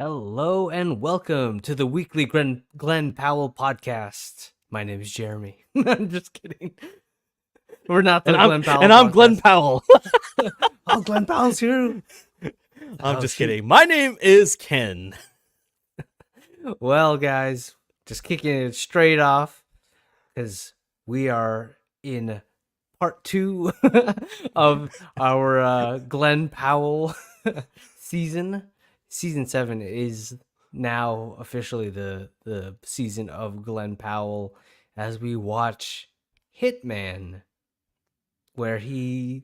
Hello and welcome to the weekly Glenn Powell podcast. My name is Jeremy. I'm just kidding. We're not And the I'm Glenn Powell and I'm Glenn podcast. Powell. Oh, Glenn Powell's here. I'm Oh, just shoot. kidding. My name is Ken. Well, guys, just kicking it straight off because we are in part two of our Glenn Powell season. Season 7 is now officially the season of Glenn Powell as we watch Hitman, where he,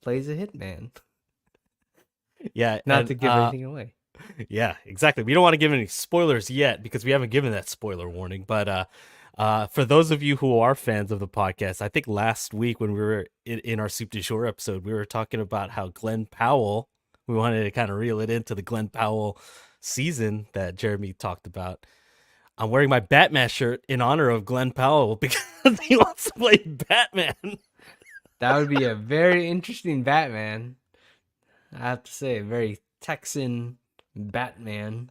plays a hitman. Yeah, Not to give anything away. yeah, exactly. We don't want to give any spoilers yet because we haven't given that spoiler warning. But for those of you who are fans of the podcast, I think last week when we were in our Soup du Jour episode, we were talking about how Glenn Powell. We wanted to kind of reel it into the Glenn Powell season that Jeremy talked about. I'm wearing my Batman shirt in honor of Glenn Powell because he wants to play Batman. That would be a very interesting Batman. I have to say, very Texan Batman.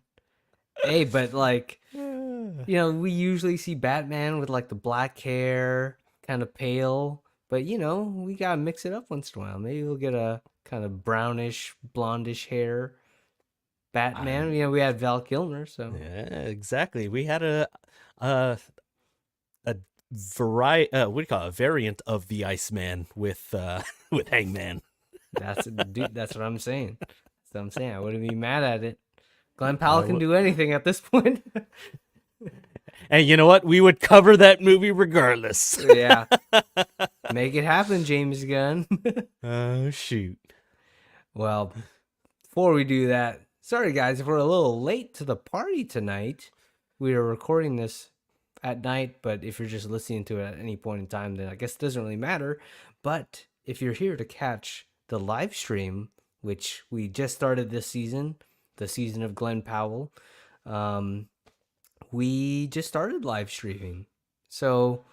Hey, but we usually see Batman with like the black hair, kind of pale, but we gotta mix it up once in a while. Maybe we'll get a kind of brownish, blondish hair Batman. We had Val Kilmer, so Yeah, exactly. We had a a what do you call it? A variant of the Iceman with with Hangman. that's what I'm saying. That's what I'm saying. I wouldn't be mad at it. Glenn Powell can Uh, do anything at this point. and you know what? We would cover that movie regardless. Yeah, make it happen, James Gunn. Oh shoot. Well, before we do that, sorry guys if we're a little late to the party tonight. We are recording this at night, but if you're just listening to it at any point in time, then I guess it doesn't really matter. But if you're here to catch the live stream, which we just started this season, the season of Glenn Powell, we just started live streaming. So,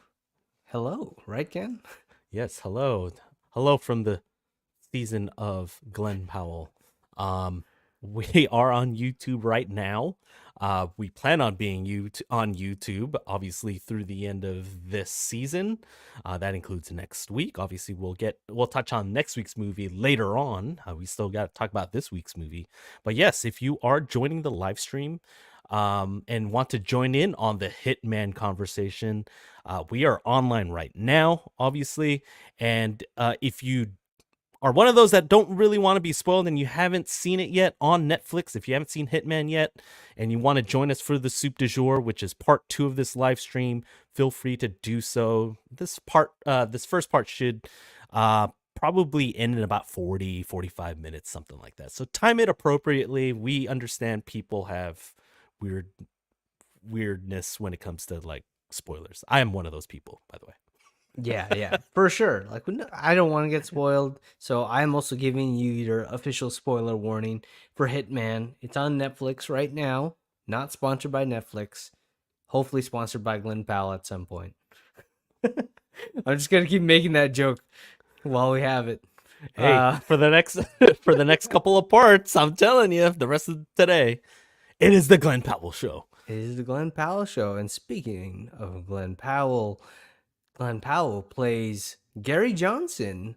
hello, right, Ken? Yes, hello. Hello from the season of Glenn Powell. We are on YouTube right now. We plan on being on YouTube, obviously, through the end of this season. That includes next week. Obviously, we'll touch on next week's movie later on. We still got to talk about this week's movie. But yes, if you are joining the live stream and want to join in on the Hitman conversation, we are online right now, obviously. And if you are one of those that don't really want to be spoiled and you haven't seen it yet on Netflix, if you haven't seen Hitman yet and you want to join us for the Soup du Jour, which is part 2 of this live stream, feel free to do so. This first part should probably end in about 45 minutes, something like that. So time it appropriately. We understand people have weirdness when it comes to like spoilers. I am one of those people, by the way. Yeah, for sure. Like, I don't want to get spoiled, so I'm also giving you your official spoiler warning for Hitman. It's on Netflix right now. Not sponsored by Netflix. Hopefully sponsored by Glenn Powell at some point. I'm just gonna keep making that joke while we have it. Hey, for the next for the next couple of parts, I'm telling you, the rest of today, it is the Glenn Powell Show. It is the Glenn Powell Show. And speaking of Glenn Powell plays Gary Johnson,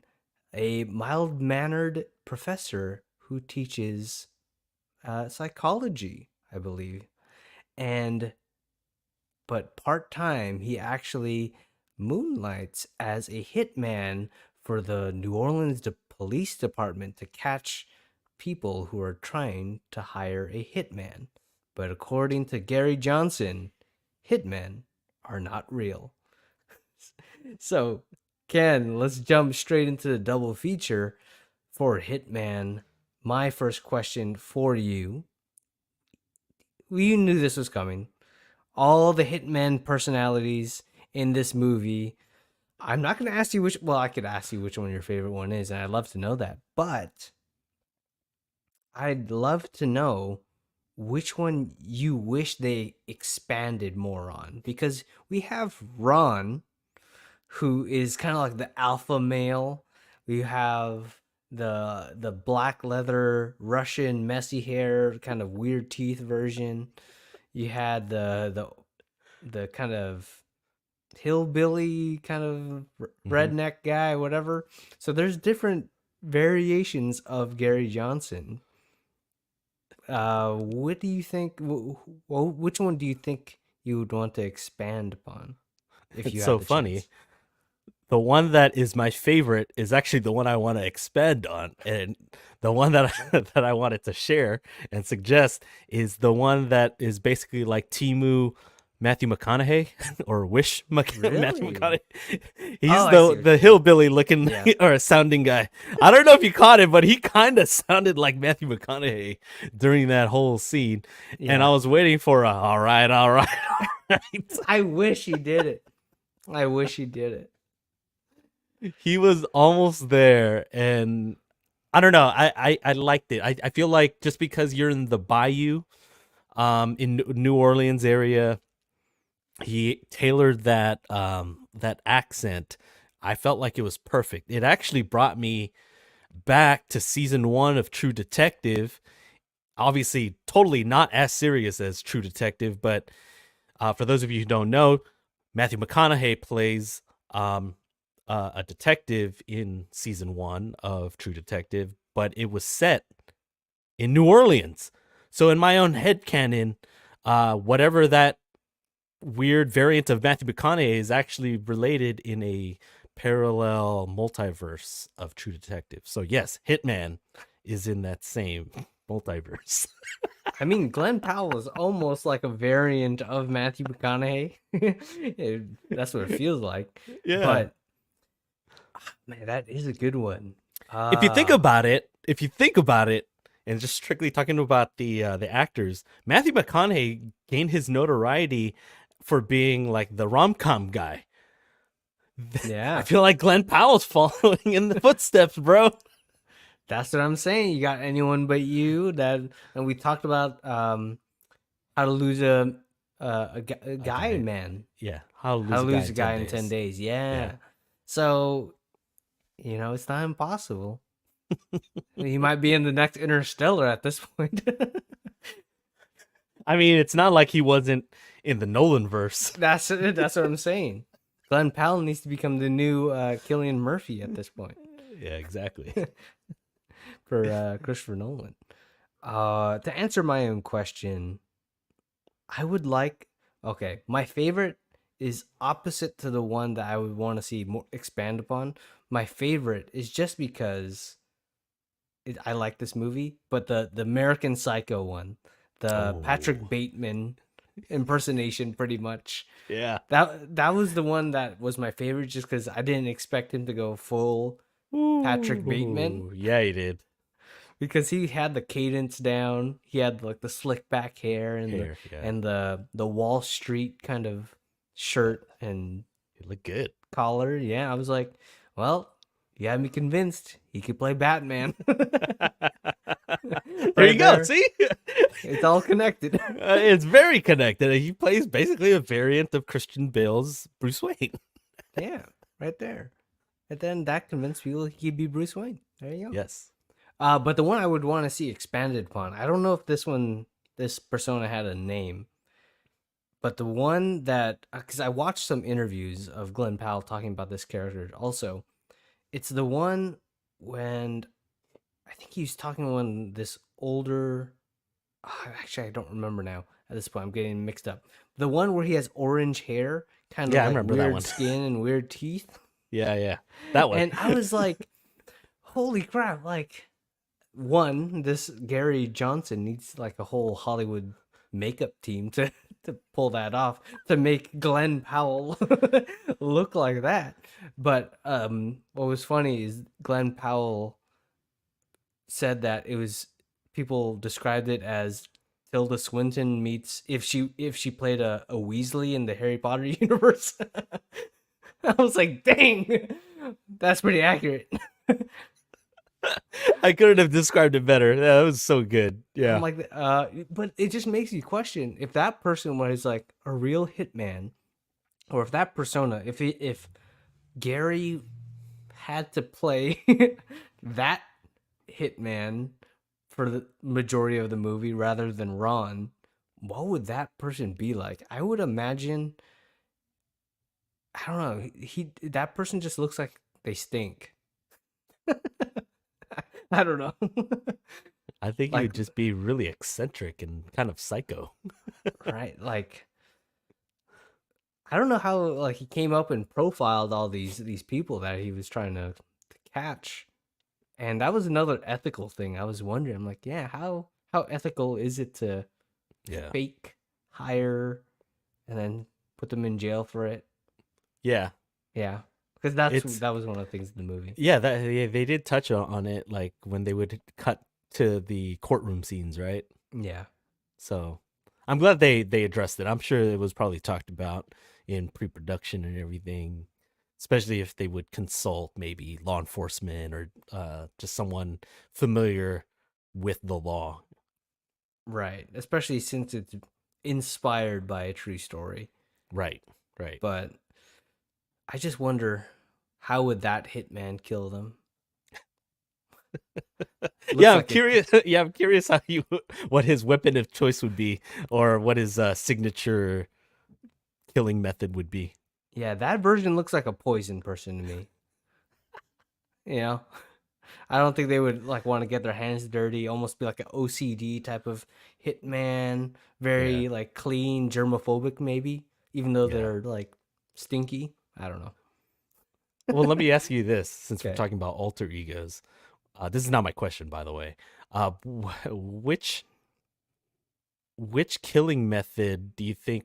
a mild-mannered professor who teaches psychology, I believe. But part-time, he actually moonlights as a hitman for the New Orleans Police Department to catch people who are trying to hire a hitman. But according to Gary Johnson, hitmen are not real. So, Ken, let's jump straight into the double feature for Hitman. My first question for you. You knew this was coming. All the Hitman personalities in this movie. I'm not going to ask you I could ask you which one your favorite one is, and I'd love to know that. But I'd love to know which one you wish they expanded more on. Because we have Ron, who is kind of like the alpha male. We have the black leather Russian messy hair, kind of weird teeth version. You had the kind of hillbilly kind of Hmm. redneck guy, whatever. So there's different variations of Gary Johnson. What do you think? Which one do you think you would want to expand upon if It's you had so the funny. chance? The one that is my favorite is actually the one I want to expand on, and the one that that I wanted to share and suggest is the one that is basically like Timu Matthew McConaughey or Matthew Really? McConaughey. Oh, He's I see what the you mean. hillbilly looking Yeah, or sounding guy. I don't know if you caught it, but he kind of sounded like Matthew McConaughey during that whole scene, and I yeah. was waiting for a all right, all right, all right. I wish he did it. I wish he did it. He was almost there, and I don't know. I liked it. I feel like just because you're in the bayou, in New Orleans area, he tailored that accent. I felt like it was perfect. It actually brought me back to season one of True Detective. Obviously, totally not as serious as True Detective, but for those of you who don't know, Matthew McConaughey plays a detective in season one of True Detective, but it was set in New Orleans. So in my own head canon, whatever that weird variant of Matthew McConaughey is actually related in a parallel multiverse of True Detective. So yes, Hitman is in that same multiverse. I mean, Glenn Powell is almost like a variant of Matthew McConaughey. That's what it feels like. Yeah. But man, that is a good one. If you think Uh about it, and just strictly talking about the actors, Matthew McConaughey gained his notoriety for being like the rom com guy. I yeah. feel like Glenn Powell's following in the footsteps, bro. That's what I'm saying. You got anyone but you that, and we talked about how to lose a A guy, guy, man. yeah. How to How lose to a guy lose in a guy 10 in 10 days. days. Yeah. Yeah. So, it's not impossible. He might be in the next Interstellar at this point. I mean, it's not like he wasn't in the Nolan verse. That's what I'm saying. Glenn Powell needs to become the new Killian Murphy at this point Yeah, exactly. for Christopher Nolan. To answer my own question, I would like. Okay, my favorite is opposite to the one that I would want to see more expand upon. My favorite is just because I like this movie, but the American Psycho one, the Patrick Oh, Bateman impersonation, pretty much. yeah. That was the one that was my favorite, just because I didn't expect him to go full Patrick Bateman, Ooh, yeah, he did. because he had the cadence down. He had like the slick back hair and Hair, yeah. the Wall Street kind of shirt and He looked good. collar. Yeah, I was like, well, you had me convinced he could play Batman. There Right you go. there, See? it's all connected. It's very connected. He plays basically a variant of Christian Bale's Bruce Wayne. Yeah, right there. And then that convinced people he could be Bruce Wayne. There you go. Yes. But the one I would want to see expanded upon, I don't know if this persona had a name, but the one that, because I watched some interviews of Glenn Powell talking about this character also, it's the one when I think he was talking when this older, actually, I don't remember now at this point. I'm getting mixed up. The one where he has orange hair, kind of Yeah, I like remember that weird one. skin and weird teeth. Yeah, yeah. That one. And I was like, holy crap, like, one, this Gary Johnson needs like a whole Hollywood makeup team to pull that off, to make Glenn Powell look like that. But what was funny is Glenn Powell said that it was, people described it as Tilda Swinton meets if she played a Weasley in the Harry Potter universe. I was like, dang, that's pretty accurate. I couldn't have described it better. That was so good. I'm Yeah. like, but it just makes you question if that person was like a real hitman, or if that persona, if Gary had to play that hitman for the majority of the movie rather than Ron, what would that person be like? I would imagine, I don't know, he that person just looks like they stink. I don't know. I think he Like, would just be really eccentric and kind of psycho. right, like I don't know how like he came up and profiled all these people that he was trying to catch. And that was another ethical thing. I was wondering, I'm like, yeah, how ethical is it to Yeah. fake hire and then put them in jail for it? Yeah. Yeah, because It's that was one of the things in the movie. yeah, that yeah, they did touch on it like when they would cut to the courtroom scenes, right? Yeah, So I'm glad they addressed it. I'm sure it was probably talked about in pre-production and everything, especially if they would consult maybe law enforcement or just someone familiar with the law. right. Especially since it's inspired by a true story. Right, right. But I just wonder, how would that hitman kill them? Yeah, Looks I'm like it. curious. Yeah, I'm curious how you what his weapon of choice would be, or what his signature killing method would be. Yeah, that version looks like a poison person to me. You know, I don't think they would like want to get their hands dirty. Almost be like an OCD type of hitman, Yeah, very like clean, germophobic maybe, even though yeah. they're like stinky. I don't know. Well, let me ask you this, since we're Okay. talking about alter egos. This is not my question, by the way. Which killing method do you think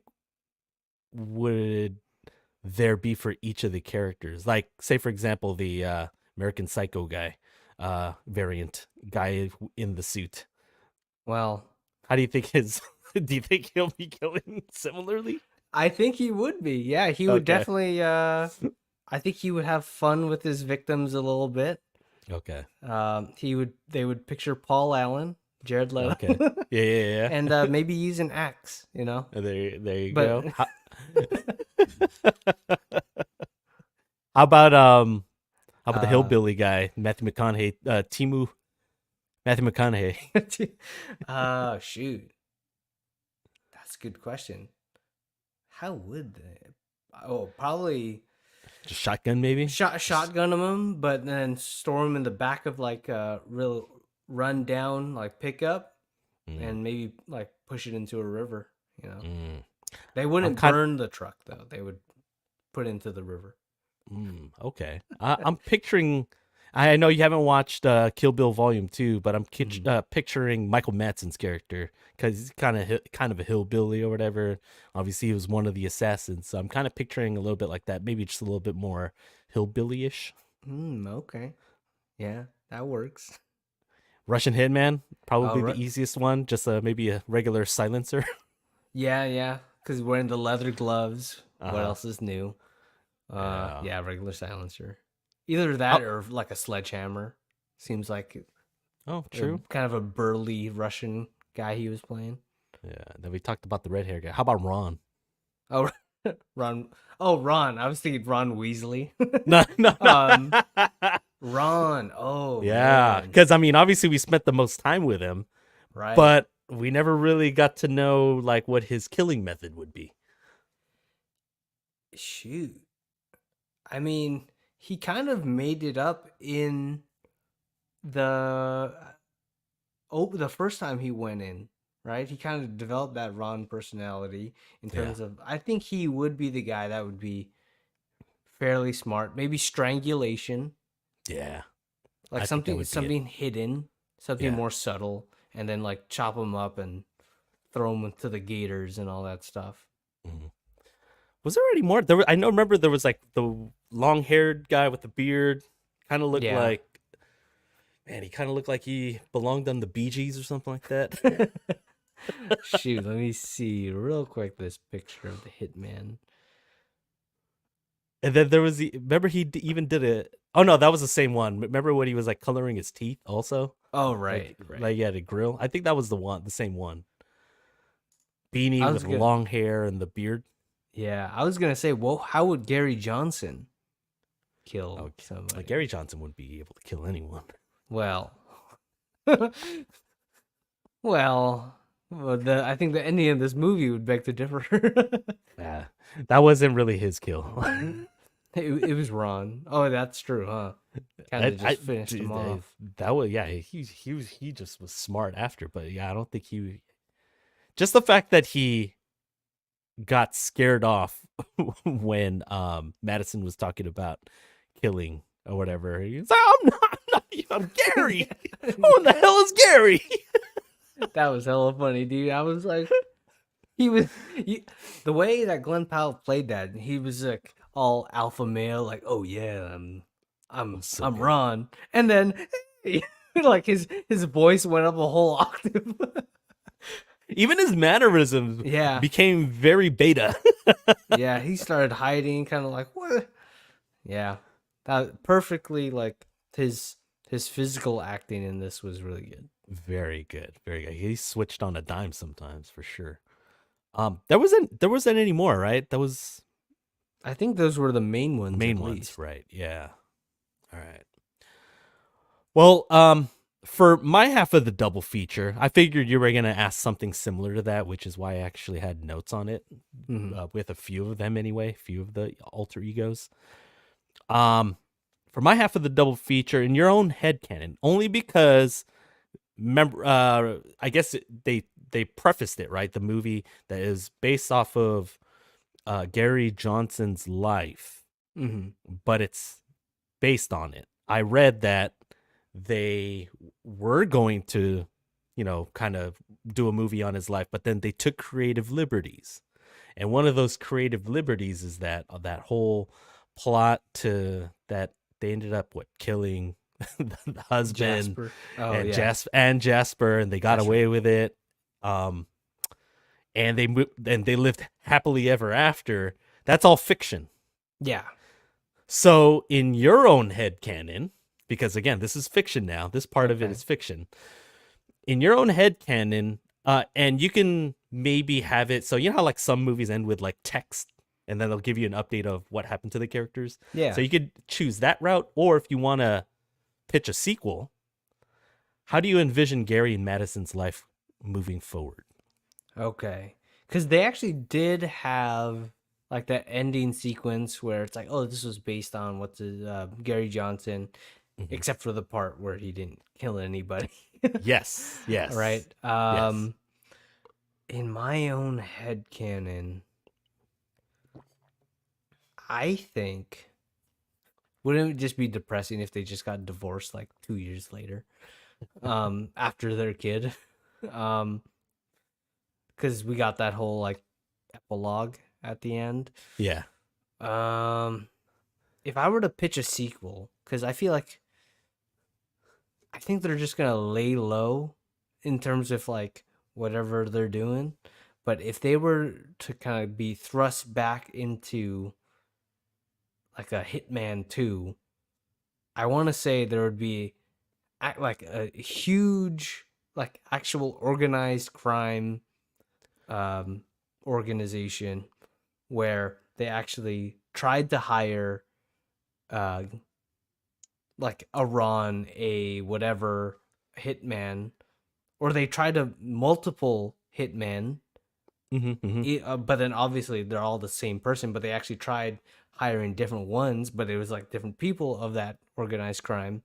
would there be for each of the characters? Like, say for example, the American Psycho guy, variant guy in the suit. Well, How do you think his? Do you think he'll be killing similarly? I think he would be. Yeah, he would Okay. definitely. I think he would have fun with his victims a little bit. Okay. He would. They would picture Paul Allen, Jared Leto, Okay. Yeah, yeah, and yeah. maybe use an axe. You know, There you but go. How about the uh, hillbilly guy, Matthew McConaughey, Timu Matthew McConaughey? shoot, that's a good question. How would they? Oh, probably Just shotgun, maybe. Just shotgun him, but then store him in the back of like a real run down like pickup, mm, and maybe like push it into a river. You know, mm. they I'm wouldn't kind. burn the truck though. They would put it into the river. Okay. I'm picturing. I know you haven't watched Kill Bill Volume 2, but I'm Mhm. picturing Michael Madsen's character because he's kind of a hillbilly or whatever. Obviously, he was one of the assassins, so I'm kind of picturing a little bit like that. Maybe just a little bit more hillbilly-ish. Okay. Yeah, that works. Russian Hitman, All probably right. the easiest one. Just maybe a regular silencer. Yeah. Because wearing the leather gloves. Uh What huh. else is new? Yeah. Yeah, regular silencer. Either that Oh, or like a sledgehammer. Seems like oh, a true. kind of a burly Russian guy he was playing. Yeah. Then we talked about the red hair guy. How about Ron? Oh, Ron. Oh, Ron. I was thinking Ron Weasley. No, no, no. um, Ron. Oh Yeah, man. because I mean, obviously we spent the most time with him, Right. but we never really got to know like what his killing method would be. Shoot. I mean, he kind of made it up in the the first time he went in, right? He kind of developed that Ron personality in Yeah, terms of I think he would be the guy that would be fairly smart. Maybe strangulation, yeah, like I think that would be it. something hidden, something Yeah. more subtle, and then like chop him up and throw him into the gators and all that stuff. Mhm. Was there any more? There, I know. Remember, there was like the long-haired guy with the beard. Kind of looked Yeah. like, man, he kind of looked like he belonged on the Bee Gees or something like that. Shoot, let me see real quick this picture of the hitman. And then there was the. Remember, even did it. Oh no, that was the same one. Remember when he was like coloring his teeth also? Oh, right, Like right. he had a grill. I think that was the same one. I Beanie was with gonna, long hair and the beard. yeah, I was gonna say, well, how would Gary Johnson kill Okay. Like somebody? Gary Johnson wouldn't be able to kill anyone. Well, I think the ending of this movie would beg to differ. Yeah, that wasn't really his kill. It was Ron. Oh, that's true, huh? Kind of just finished him off. That was yeah. He just was smart after, but yeah, I don't think he. Just the fact that he got scared off when Madison was talking about killing or whatever. He's like, I'm Gary. Who the hell is Gary? That was hella funny, dude. I was like, the way that Glenn Powell played that, he was like all alpha male, like, oh yeah, Oh, so I'm good. Ron, and then like his voice went up a whole octave. Even his mannerisms Yeah, became very beta. yeah, he started hiding, kind of like what? Yeah, that perfectly like his physical acting in this was really good. Very good, very good. He switched on a dime sometimes for sure. There wasn't any more, right? That was I think those were the main ones, main at ones, least. right? Yeah. All right. Well, for my half of the double feature, I figured you were gonna ask something similar to that, which is why I actually had notes on it, Hmm. with a few of them anyway, a few of the alter egos. Um, for my half of the double feature, in your own head canon, only because remember, I guess they prefaced it right, the movie that is based off of Gary Johnson's life, Hmm. but it's based on it. I read that they were going to, kind of do a movie on his life, but then they took creative liberties. And one of those creative liberties is that whole plot to that they ended up killing the husband Jasper. Oh and yeah, Jasper, and they got that's right. away with it. Um, and they lived happily ever after. That's all fiction. Yeah. So in your own head canon, because again, this is fiction now, this part of it Okay. is fiction. In your own head canon, and you can maybe have it so you know how like some movies end with like text and then they'll give you an update of what happened to the characters. So Yeah. you could choose that route, or if you want to pitch a sequel, how do you envision Gary and Madison's life moving forward? Okay. Because they actually did have like that ending sequence where it's like, oh, this was based on what's his, Gary Johnson, Mhm. except for the part where he didn't kill anybody. Yes, yes, Right. yes. In my own head canon, I think wouldn't it just be depressing if they just got divorced like 2 years later, after their kid, um, because we got that whole like epilogue at the end. Yeah. Um, if I were to pitch a sequel, because I think they're just gonna lay low in terms of like whatever they're doing. But if they were to kind of be thrust back into like a Hitman 2, I want to say there would be like a huge like actual organized crime um organization where they actually tried to hire uh like a Ron, a whatever hitman, or they tried to multiple hitmen, Hmm. but then obviously they're all the same person, but they actually tried hiring different ones, but it was like different people of that organized crime,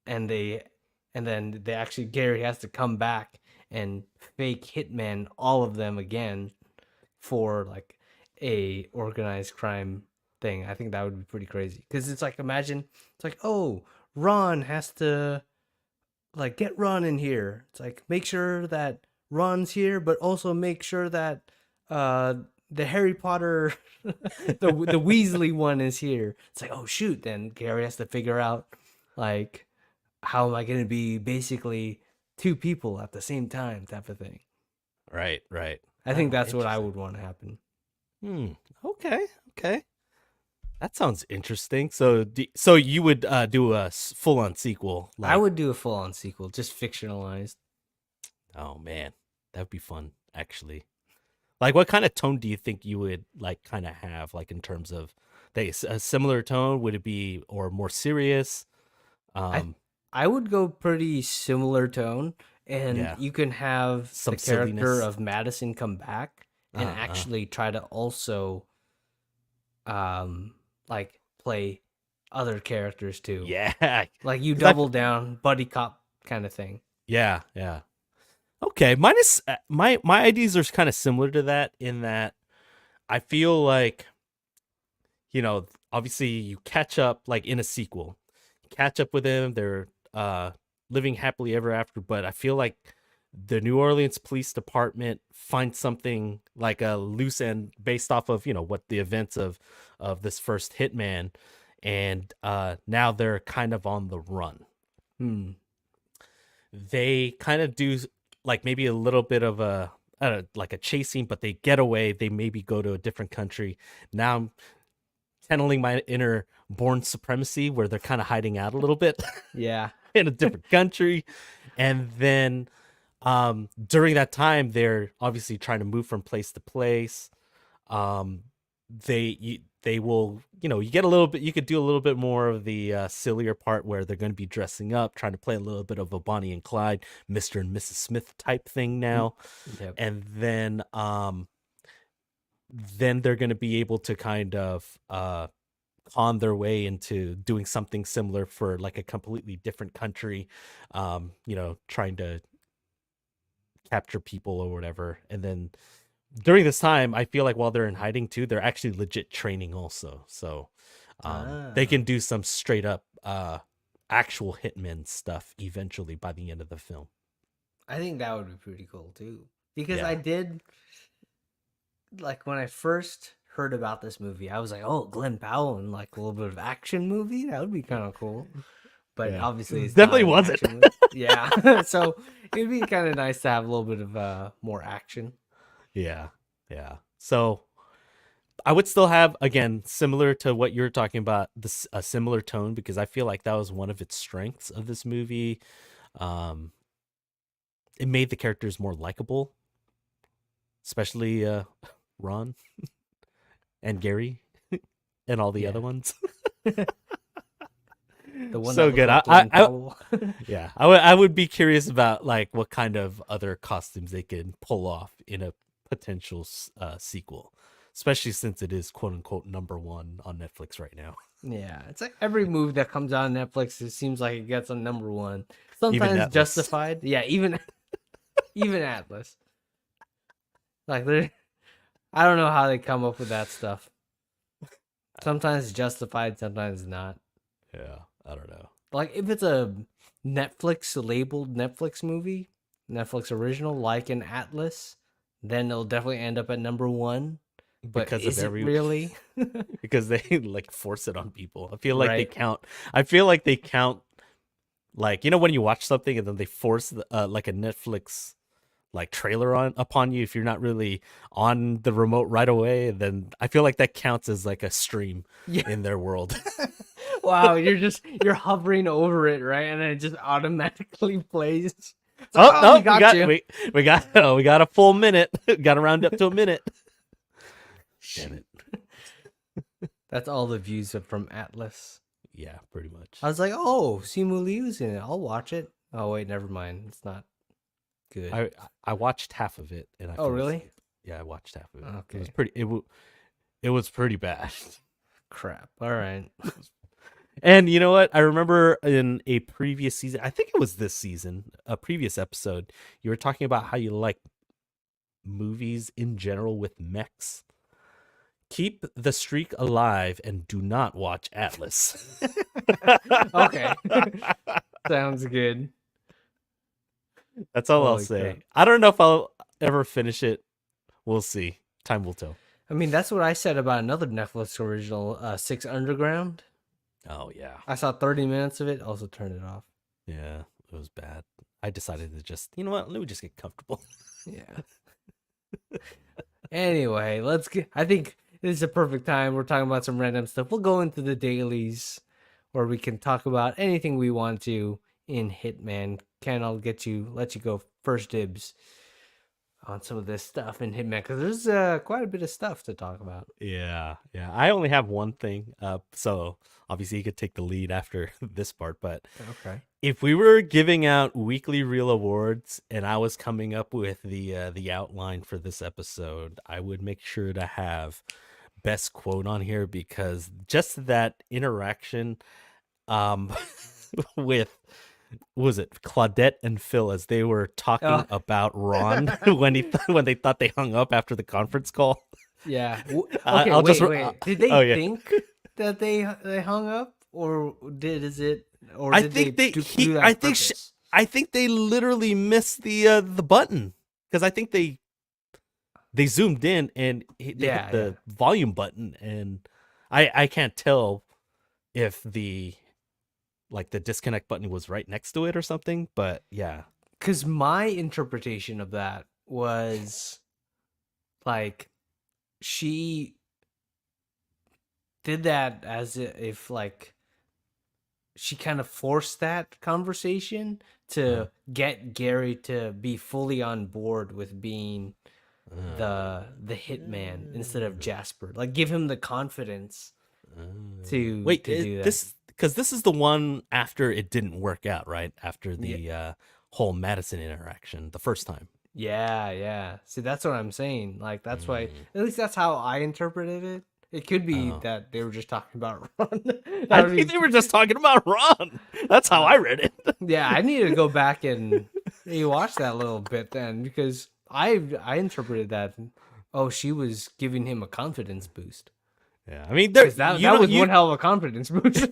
and then they actually Gary has to come back and fake hitman all of them again for like a organized crime thing. I think that would be pretty crazy because it's like imagine it's like, oh, Ron has to like get Ron in here. It's like make sure that Ron's here, but also make sure that uh the Harry Potter the Weasley one is here. It's like, oh shoot, then Gary has to figure out like how am I going to be basically two people at the same time type of thing. Right, right. I think Oh, that's what I interesting. would want to happen. Hmm. Okay, okay. That sounds interesting. So you would do a full-on sequel, I like? would do a full on sequel, just fictionalized. Oh man, that would be fun, actually. Like, what kind of tone do you think you would like, kind of have, like in terms of a similar tone? Would it be or more serious? I Um. I would go pretty similar tone, and Yeah, you can have the some character silliness. of Madison come back and Uh. actually try to also like play other characters too. Yeah, Like you because I. double down buddy cop kind of thing. Yeah, yeah. Okay, mine is my ideas are kind of similar to that in that I feel like, obviously you catch up like in a sequel. You catch up with them, they're living happily ever after, but I feel like the New Orleans Police Department finds something like a loose end based off of, what the events of this first hitman, and now they're kind of on the run. Hmm. They kind of do like maybe a little bit of a like a chasing, but they get away. They maybe go to a different country. Now I'm channeling my inner born supremacy where they're kind of hiding out a little bit Yeah. in a different country. And then during that time, they're obviously trying to move from place to place. Um, they will, you get a little bit, you could do a little bit more of the sillier part where they're going to be dressing up, trying to play a little bit of a Bonnie and Clyde, Mr. and Mrs. Smith type thing Mm, now. yep. And then they're going to be able to kind of con their way into doing something similar for like a completely different country, trying to capture people or whatever. And then during this time, I feel like while they're in hiding too, they're actually legit training also. So they Ah. can do some straight up actual hitman stuff eventually by the end of the film. I think that would be pretty cool too. Because I Yeah. did like when I first heard about this movie, I was like, "Oh, Glenn Powell and like a little bit of action movie. That would be kind of cool." But Yeah. obviously, it's not Definitely an wasn't. action movie. Yeah, so it'd be kind of nice to have a little bit of more action. Yeah. Yeah. So I would still have, again, similar to what you're talking about, this a similar tone, because I feel like that was one of its strengths of this movie. Um, it made the characters more likable, especially Ron and Gary and all the other Yeah, ones. the one that So looked good. like Glenn I Powell. yeah, I would be curious about like what kind of other costumes they can pull off in a potential sequel, especially since it is quote unquote number one on Netflix right now. Yeah, it's like every movie that comes out on Netflix, it seems like it gets on number one. Even Sometimes Atlas. justified. Yeah, even Atlas. Like they, I don't know how they come up with that stuff. Sometimes justified, sometimes not. Yeah, I don't know. Like if it's a Netflix labeled Netflix movie, Netflix original, like an Atlas, then it'll definitely end up at number one. But Because of is it every really? because they like force it on people. I feel like they Right. count. I feel like they count like when you watch something and then they force like a Netflix like trailer on upon you if you're not really on the remote right away, and then I feel like that counts as like a stream Yeah. in their world. Wow, you're hovering over it, right? And it just automatically plays. It's like, Oh oh, we no, got you. we got oh, we got a full minute. Got to round up to a minute. Damn Shoot. it. That's all the views are from Atlas. Yeah, pretty much. I was like, oh, Simu Liu's in it. I'll watch it. Oh wait, never mind. It's not good. I watched half of it and I Oh fell really? asleep. Yeah, I watched half of it. It was Okay. pretty. It was pretty bad. Crap. All right. And you know what? I remember in a previous season, I think it was this season, a previous episode, you were talking about how you like movies in general with mechs. Keep the streak alive and do not watch Atlas. Okay. Sounds good. That's all I'll Holy crap. say. I don't know if I'll ever finish it. We'll see. Time will tell. I mean, that's what I said about another Netflix original, Six Underground. Oh, yeah. I saw 30 minutes of it, also turned it off. Yeah, it was bad. I decided to just, you know what? Let me just get comfortable. Yeah. Anyway, let's get. I think this is a perfect time. We're talking about some random stuff. We'll go into the dailies where we can talk about anything we want to in Hitman. Ken, I'll let you go first dibs. on some of this stuff in Hitman because there's quite a bit of stuff to talk about. Yeah, yeah. I only have one thing. So obviously you could take the lead after this part, but Okay. if we were giving out weekly reel awards and I was coming up with the outline for this episode, I would make sure to have best quote on here because just that interaction um with what was it Claudette and Phil as they were talking Oh. about Ron when when they thought they hung up after the conference call. Yeah. Okay. I'll just Wait. Did they oh yeah. think that they hung up, or did I they think do that on purpose? I think they literally missed the button because I think they zoomed in and they hit the volume button and I can't tell if the disconnect button was right next to it or something, but yeah. Because my interpretation of that was like she did that as if like she kind of forced that conversation to get Gary to be fully on board with being the hitman instead of Jasper. Like give him the confidence to Wait, do that. this is the one after it didn't work out, right? After the whole Madison interaction the first time. Yeah. See, that's what I'm saying. Like that's why at least that's how I interpreted it. It could be that they were just talking about Ron. I think they were just talking about Ron. That's how I read it. Yeah, I need to go back and watch that little bit then because I interpreted that. Oh, she was giving him a confidence boost. Yeah, I mean, that was one hell of a confidence boost.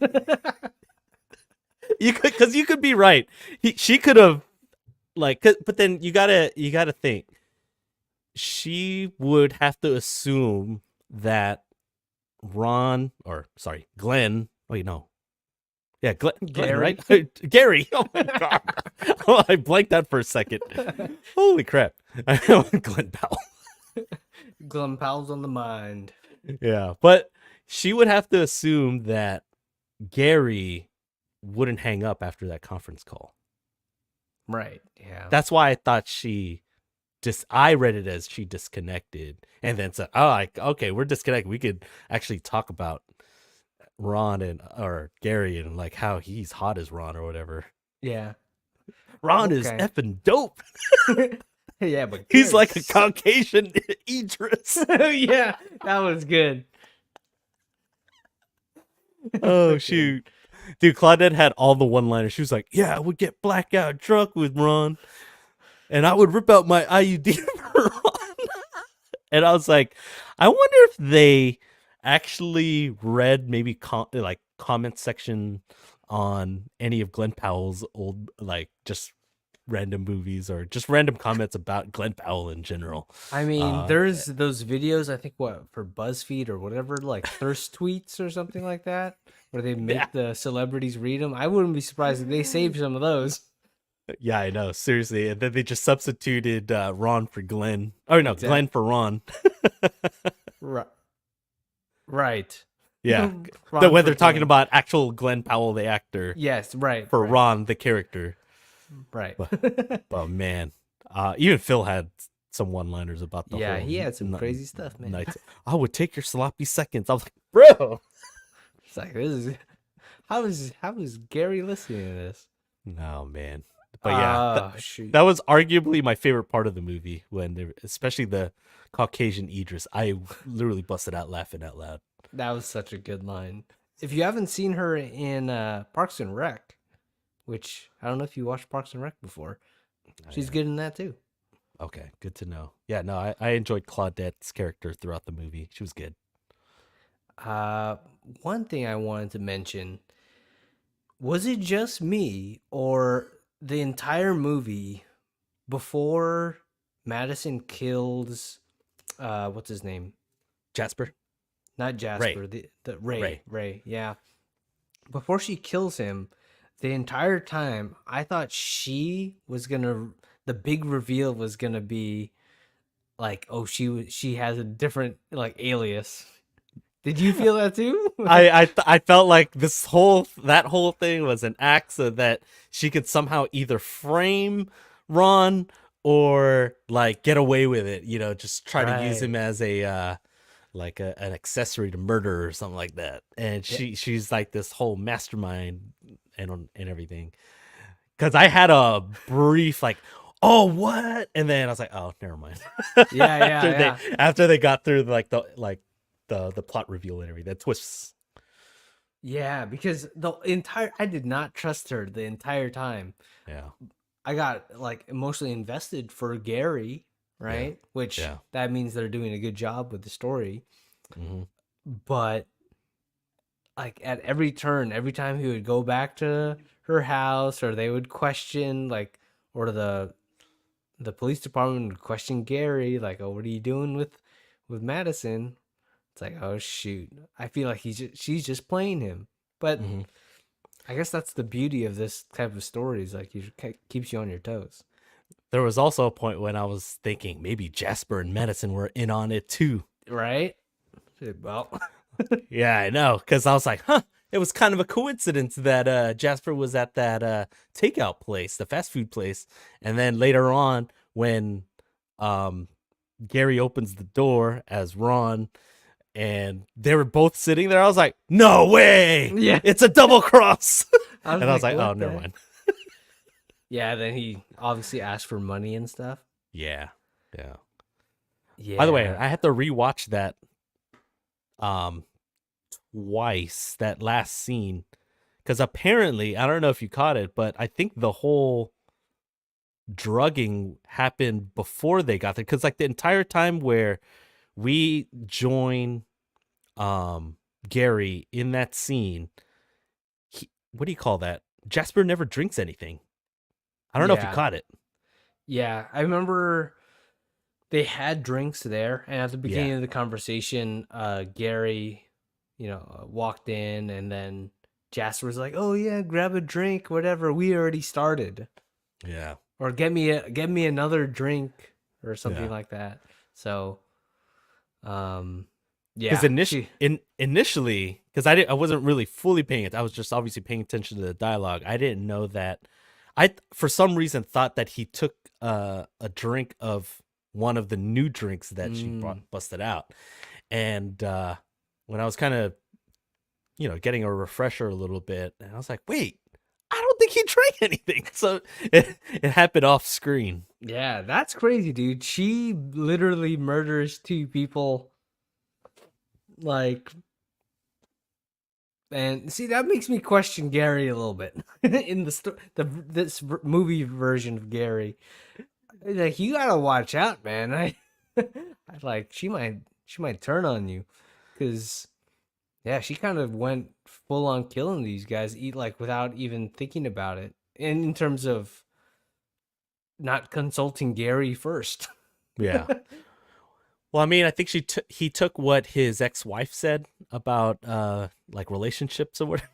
you could be right. She could have but then you gotta think. She would have to assume that Glenn. Wait, no. Yeah, Glenn, right? Gary. Oh my god. Oh, I blanked out for a second. Holy crap. Glenn Powell. Glenn Powell's on the mind. Yeah, but she would have to assume that Gary wouldn't hang up after that conference call. Right, yeah. That's why I thought I read it as she disconnected and then said, "Oh, okay, we're disconnected. We could actually talk about Ron or Gary and like how he's hot as Ron or whatever." Yeah. Ron is effing dope. Yeah, but he's like a Caucasian Idris. Yeah, that was good. Oh shoot. Dude, Claudette had all the one-liners. She was like, "Yeah, I would get blackout drunk with Ron, and I would rip out my IUD for Ron." And I was like, I wonder if they actually read maybe comment section on any of Glenn Powell's old just random movies or just random comments about Glenn Powell in general. I mean, there's those videos, I think, for BuzzFeed or whatever, like thirst tweets or something like that, where they make the celebrities read them. I wouldn't be surprised if they saved some of those. Yeah, I know. Seriously. And then they just substituted Ron for Glenn. Oh, no, exactly. Glenn for Ron. Right. Yeah. When they're talking about actual Glenn Powell, the actor. Yes, right. For Ron, the character. Right. But man, even Phil had some one-liners about the whole. Yeah, he had some crazy stuff, man. I would take your sloppy seconds. I was like, bro. It's like, how is Gary listening to this? No, man. But yeah, that was arguably my favorite part of the movie especially the Caucasian Idris. I literally busted out laughing out loud. That was such a good line. If you haven't seen her in Parks and Rec, which I don't know if you watched Parks and Rec before, she's good in that too. Okay, good to know. Yeah, no, I enjoyed Claudette's character throughout the movie. She was good. One thing I wanted to mention, was it just me or the entire movie before Madison kills what's his name? Jasper? Not Jasper, Ray. Yeah. Before she kills him, the entire time I thought the big reveal was gonna be like, oh, she has a different like alias. Did you feel that too? I felt like that whole thing was an act so that she could somehow either frame Ron or like get away with it, just try to use Right. him as a like an accessory to murder or something like that. And Yeah. she's like this whole mastermind and everything. Because I had a brief like, oh what, and then I was like, oh never mind. Yeah. Yeah. Yeah. After they got through the plot reveal and everything, the twists. Yeah. Because I did not trust her the entire time. Yeah, I got like emotionally invested for Gary, yeah, right? Which yeah. that means they're doing a good job with the story. Hmm. But like at every turn, every time he would go back to her house, or they would question like, or the police department would question Gary, like, oh, what are you doing with Madison? It's like, oh shoot, I feel like she's just playing him. But Hmm. I guess that's the beauty of this type of stories. Like, keeps you on your toes, There was also a point when I was thinking maybe Jasper and Madison were in on it too. right? Well, Yeah, I know, because I was like, huh. It was kind of a coincidence that Jasper was at that takeout place, the fast food place, and then later on, when um, Gary opens the door as Ron, and they were both sitting there, I was like, no way, yeah. it's a double cross, I was and I was like, like, oh, what never the? mind. Yeah. Then he obviously asked for money and stuff. Yeah, yeah. By the way, Yeah. I had to rewatch that um twice, that last scene, because apparently I don't know if you caught it, but I think the whole drugging happened before they got there. Because like the entire time where we join Gary in that scene, what do you call that? Jasper never drinks anything. I don't know if you Yeah. caught it. Yeah. I remember they had drinks there, and at the Yeah, beginning of the conversation, Gary, walked in, and then Jasper was like, "Oh yeah, grab a drink, whatever. We already started, yeah, or get me another drink, or something yeah. like that." So, um, Because yeah, she, initially, because I wasn't really fully paying it. I was just obviously paying attention to the dialogue. I didn't know that. I for some reason thought that he took a drink of one of the new drinks that she mm, busted out, and when I was kind of getting a refresher a little bit, and I was like, wait, I don't think he drank anything. So it happened off screen. yeah, that's crazy, dude. She literally murders two people, like. And see, that makes me question Gary a little bit in this movie version of Gary. Like, you gotta watch out, man. I like she might turn on you, because yeah, she kind of went full on killing these guys, eat like without even thinking about it, and in terms of not consulting Gary first. Yeah. Well, I mean, I think he took what his ex-wife said about like relationships or whatever.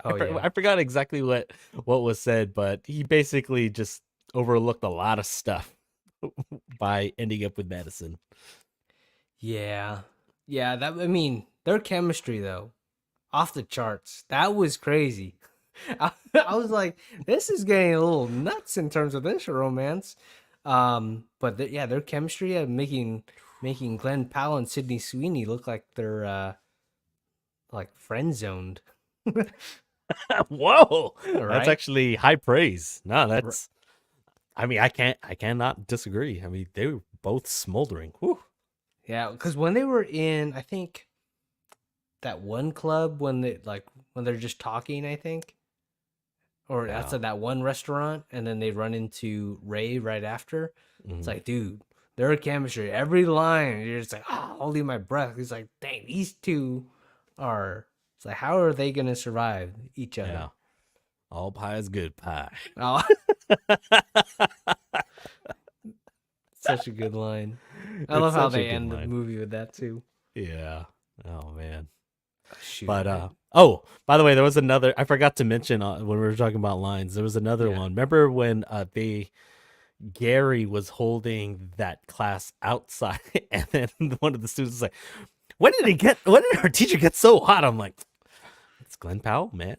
Oh yeah, I forgot exactly what was said, but he basically just overlooked a lot of stuff by ending up with Madison. yeah, yeah. That I mean, their chemistry though, off the charts. That was crazy. I was like, this is getting a little nuts in terms of this romance. But yeah, their chemistry at making Glenn Powell and Sydney Sweeney look like they're like friend zoned. Whoa, that's Right? actually high praise. No, R- that's. I mean, I cannot disagree. I mean, they were both smoldering. Whew. Yeah, because when they were in, I think that one club when they're just talking, I think, or Yeah. outside that one restaurant, and then they run into Ray right after. It's Mhm. like, dude, their chemistry, every line, you're just like, ah, holding my breath. He's like, dang, these two are. It's like, how are they gonna survive each other? Yeah. All pie is good pie. Oh, such a good line. I love It's how such a they good end the line. movie with that too. Yeah. Oh man. Shoot, But oh, by the way, there was another. I forgot to mention when we were talking about lines. There was another yeah. one. Remember when they Gary was holding that class outside, and then one of the students was like, "When did he get? When did our teacher get so hot?" I'm like, "It's Glenn Powell, man."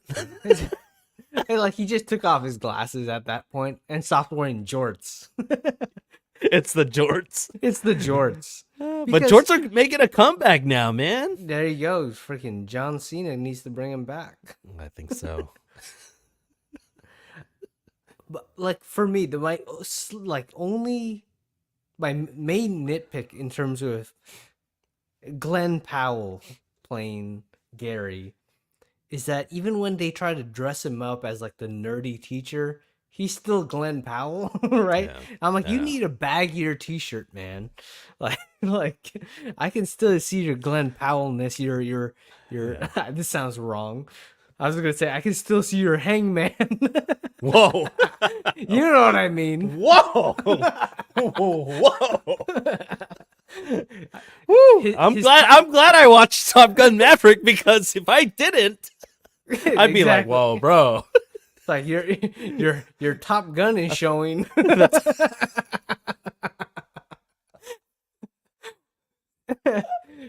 And like he just took off his glasses at that point and stopped wearing jorts. It's the jorts. It's the jorts. But Because jorts are making a comeback now, man. there you go. Freaking John Cena needs to bring him back. I think so. But like for me, the my like only my main nitpick in terms of Glenn Powell playing Gary is that even when they try to dress him up as like the nerdy teacher, he's still Glenn Powell, right? Yeah. I'm like, you Yeah. need a baggier t-shirt, man. Like I can still see your Glenn Powellness, your Yeah. this sounds wrong. I was gonna say I can still see your hangman. Whoa. You know what I mean. Whoa. Whoa. Woo. I'm His glad I watched Top Gun Maverick, because if I didn't, I'd be like, exactly. whoa, bro. It's like your Top Gun is showing.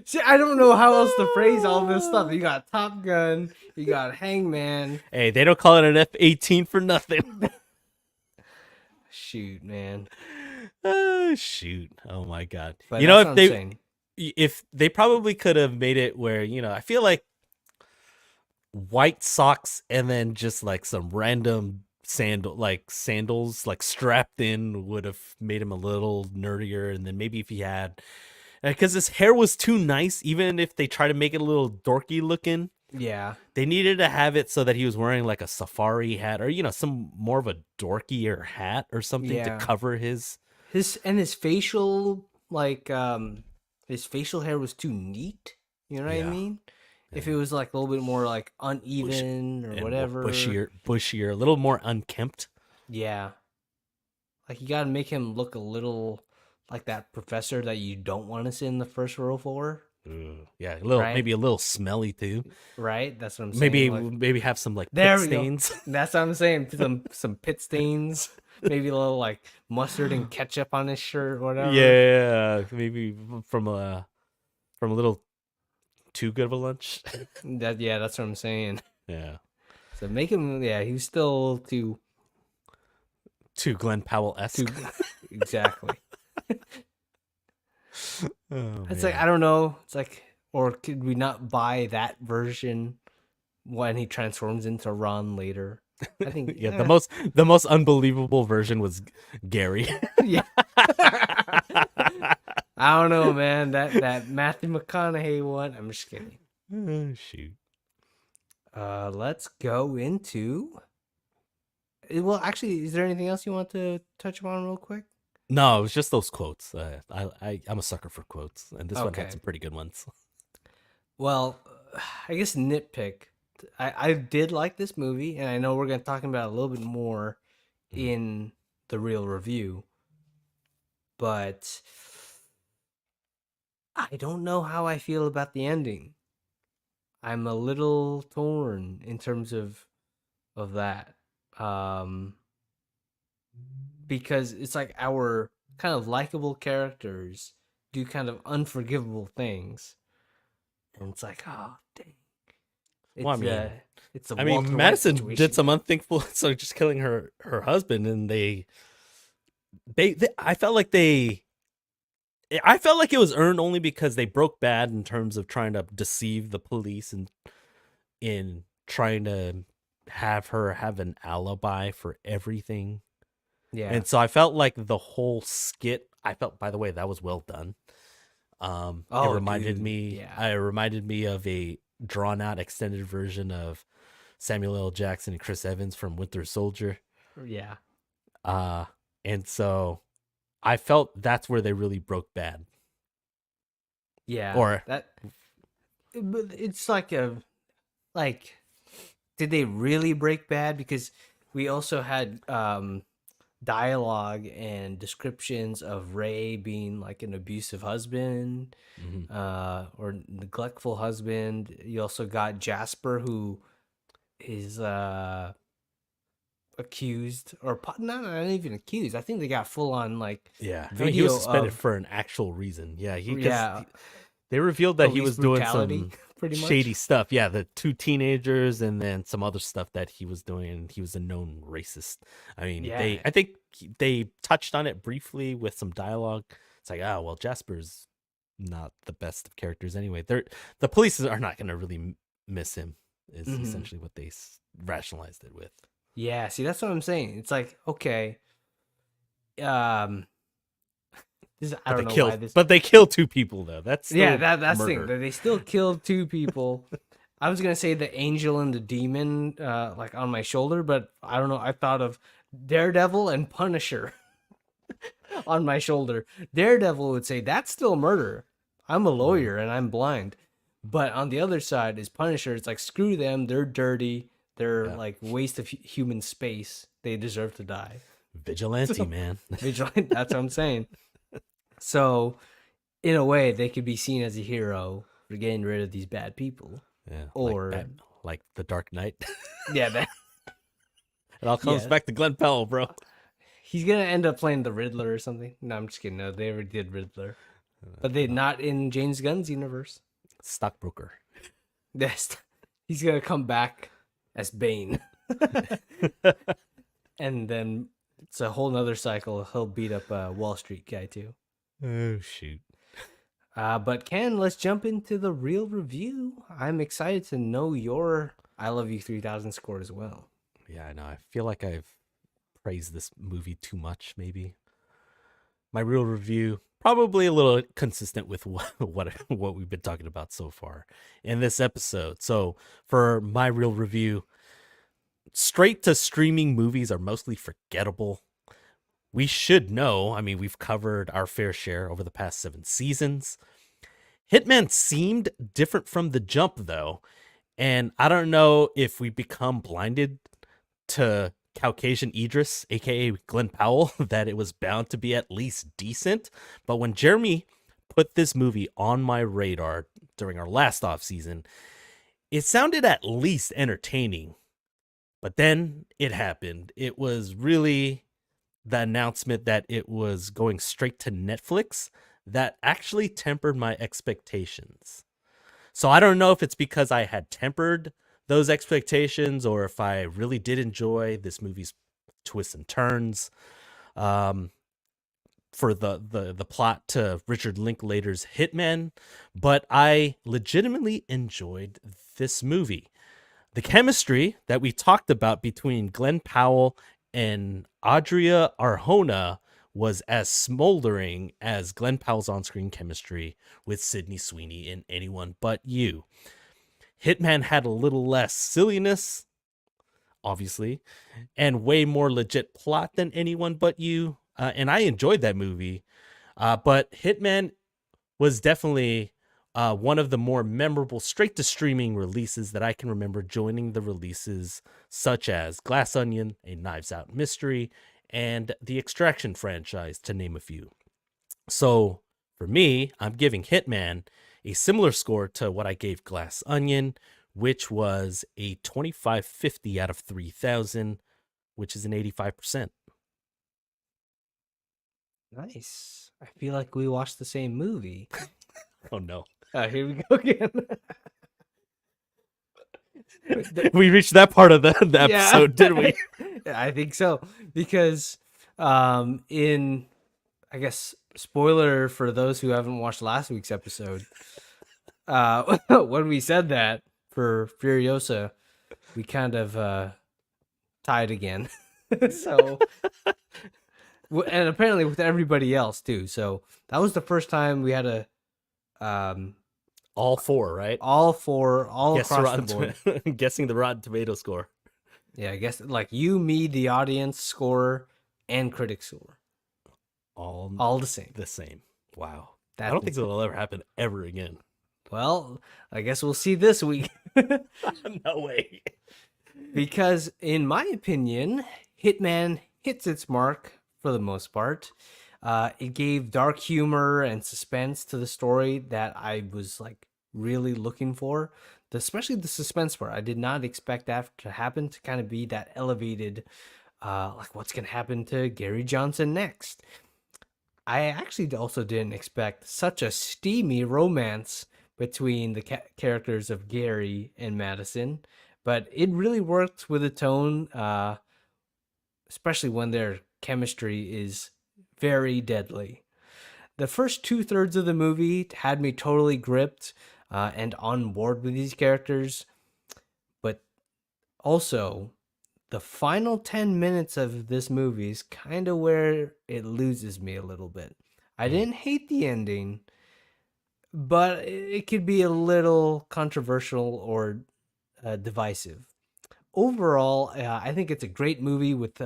See, I don't know how else to phrase all this stuff. You got Top Gun, you got Hangman. Hey, they don't call it an F-18 for nothing. Shoot, man. Shoot. Oh my god. But You know, that's what I'm saying. if they probably could have made it where, I feel like white socks and then just like some random sandals like strapped in would have made him a little nerdier. And then maybe if he had, because his hair was too nice, even if they try to make it a little dorky looking, Yeah. they needed to have it so that he was wearing like a safari hat, or some more of a dorkier hat or something to Yeah. cover his His facial his facial hair was too neat. You know what I Yeah. mean? If Yeah. it was like a little bit more like uneven or and whatever. bushier, a little more unkempt. Yeah. Like you gotta make him look a little like that professor that you don't want to sit in the first row for. Ugh. Yeah, a little, Right? maybe a little smelly too. Right? That's what I'm saying. Maybe like, maybe have some like there pit we go. stains. That's what I'm saying. Some pit stains. Maybe a little like mustard and ketchup on his shirt, or whatever. Yeah, maybe from a little too good of a lunch. That's what I'm saying. Yeah, So make him he's still too too Glenn Powell esque. exactly. Oh, It's like I don't know. It's like, or could we not buy that version when he transforms into Ron later? I think yeah, the most unbelievable version was Gary. yeah. I don't know, man. That Matthew McConaughey one. I'm just kidding. Oh, shoot. Let's go into. Well, actually, is there anything else you want to touch upon real quick? No, it was just those quotes. I'm a sucker for quotes, and this one Okay. had some pretty good ones. Well, I guess nitpick. I did like this movie, and I know we're going to talk about it a little bit more in the real review, but I don't know how I feel about the ending. I'm a little torn in terms of that. Because it's like our kind of likable characters do kind of unforgivable things. And it's like, oh dang. It's Well, it's a I mean, Walter White Madison situation. did some unthinkful, so just killing her husband, and they I felt like it was earned only because they broke bad in terms of trying to deceive the police and in trying to have her have an alibi for everything. Yeah. And so I felt like the whole skit, by the way, that was well done. It reminded dude. me, Yeah. it reminded me of a drawn out extended version of Samuel L. Jackson and Chris Evans from Winter Soldier. Yeah. And so I felt that's where they really broke bad. Yeah. Or but it's like did they really break bad? Because we also had dialogue and descriptions of Ray being like an abusive husband, or neglectful husband. You also got Jasper, who is accused, or not even accused. I think they got full on like yeah, I mean, he video was suspended of for an actual reason. Yeah, yeah they revealed that he police was doing brutality, some pretty much. shady stuff. Yeah, the two teenagers and then some other stuff that he was doing. And he was a known racist. I mean, Yeah. I think they touched on it briefly with some dialogue. It's like, oh well, Jasper's not the best of characters anyway. The police are not going to really miss him. Is Mhm. essentially what they rationalized it with. Yeah, see, that's what I'm saying. It's like, okay, um, I don't know why this. But they kill two people though. That's Yeah, still that's the thing. murder. They still killed two people. I was gonna say the angel and the demon, like on my shoulder, but I don't know. I thought of Daredevil and Punisher on my shoulder. Daredevil would say that's still murder. I'm a Mm, lawyer and I'm blind. But on the other side is Punisher. It's like screw them. They're dirty. They're yeah, like waste of human space. They deserve to die. vigilante So man. vigilant. That's what I'm saying. So in a way, they could be seen as a hero for getting rid of these bad people. Yeah, Or like the Dark Knight. yeah, that It all comes yeah. back to Glenn Powell, bro. He's gonna end up playing the Riddler or something. No, I'm just kidding. No, they already did Riddler, but they No, not in James Gunn's universe. stockbroker. Yes, he's gonna come back as Bane, and then it's a whole nother cycle. He'll beat up a Wall Street guy too. Oh shoot. But Ken, let's jump into the real review. I'm excited to know your I Love You 3000 score as well. Yeah, I know. I feel like I've praised this movie too much. Maybe my real review probably a little consistent with what we've been talking about so far in this episode. So for my real review, straight to streaming movies are mostly forgettable. We should know. I mean, we've covered our fair share over the past 7 seasons. Hitman seemed different from the jump, though. And I don't know if we become blinded to Caucasian Idris, aka Glenn Powell, that it was bound to be at least decent. But when Jeremy put this movie on my radar during our last off season, it sounded at least entertaining. But then it happened. It was really the announcement that it was going straight to Netflix that actually tempered my expectations. So I don't know if it's because I had tempered those expectations or if I really did enjoy this movie's twists and turns. Um, for the plot to Richard Linklater's Hitman, but I legitimately enjoyed this movie. The chemistry that we talked about between Glenn Powell and Adria Arjona was as smoldering as Glenn Powell's on-screen chemistry with Sydney Sweeney in Anyone But You. Hitman had a little less silliness, obviously, and way more legit plot than Anyone But You. And I enjoyed that movie. But Hitman was definitely one of the more memorable straight to streaming releases that I can remember, joining the releases such as Glass Onion, A Knives Out Mystery, and the Extraction franchise, to name a few. So for me, I'm giving Hitman a similar score to what I gave Glass Onion, which was a 2550 out of 3000, which is an 85%. Nice. I feel like we watched the same movie. Oh no. Here we go again. We reached that part of the Yeah, episode, did we? I think so because in I guess spoiler for those who haven't watched last week's episode, when we said that for Furiosa, we kind of tied again. So and apparently with everybody else too. So that was the first time we had a All four, right? all four all Guess the across the Rotten board. guessing the Rotten Tomato score. Yeah, I guess like you, me, the audience score, and critic score, All all the same. the same. Wow. I That don't think that'll ever happen ever again. well, I guess we'll see this week. No way. Because in my opinion, Hitman hits its mark for the most part. It gave dark humor and suspense to the story that I was like really looking for. Especially the suspense part. I did not expect that to happen to kind of be that elevated, like what's going to happen to Gary Johnson next. I actually also didn't expect such a steamy romance between the characters of Gary and Madison, but it really worked with the tone, especially when they're chemistry is very deadly. The first 2/3 of the movie had me totally gripped and on board with these characters, but also the final 10 minutes of this movie is kind of where it loses me a little bit. I Mm. didn't hate the ending, but it could be a little controversial or divisive. Overall, I think it's a great movie with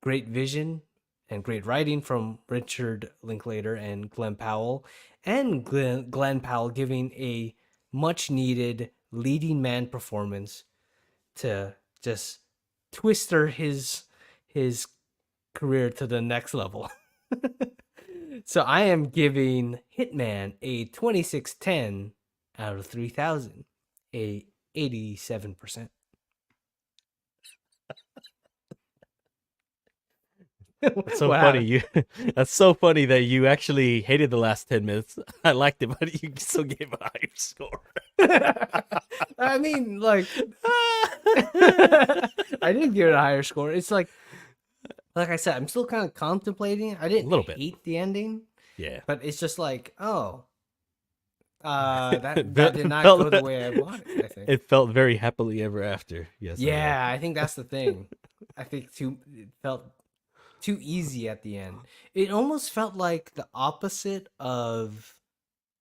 great vision and great writing from Richard Linklater and Glenn Powell, and Glenn Powell giving a much needed leading man performance to just twister his career to the next level. So I am giving Hitman a 2610 out of 3000, a 87%. That's so What funny. happened? You that's so funny that you actually hated the last 10 minutes. I liked it, but you still gave a higher score. I mean, like, I did give it a higher score. It's like I said, I'm still kind of contemplating. I A didn't little bit. hate the ending, Yeah. but it's just like, oh, It that did not felt go the way I wanted, I think. it felt very happily ever after. Yes, Yeah, I think that's the thing. I think it felt too easy at the end. It almost felt like the opposite of,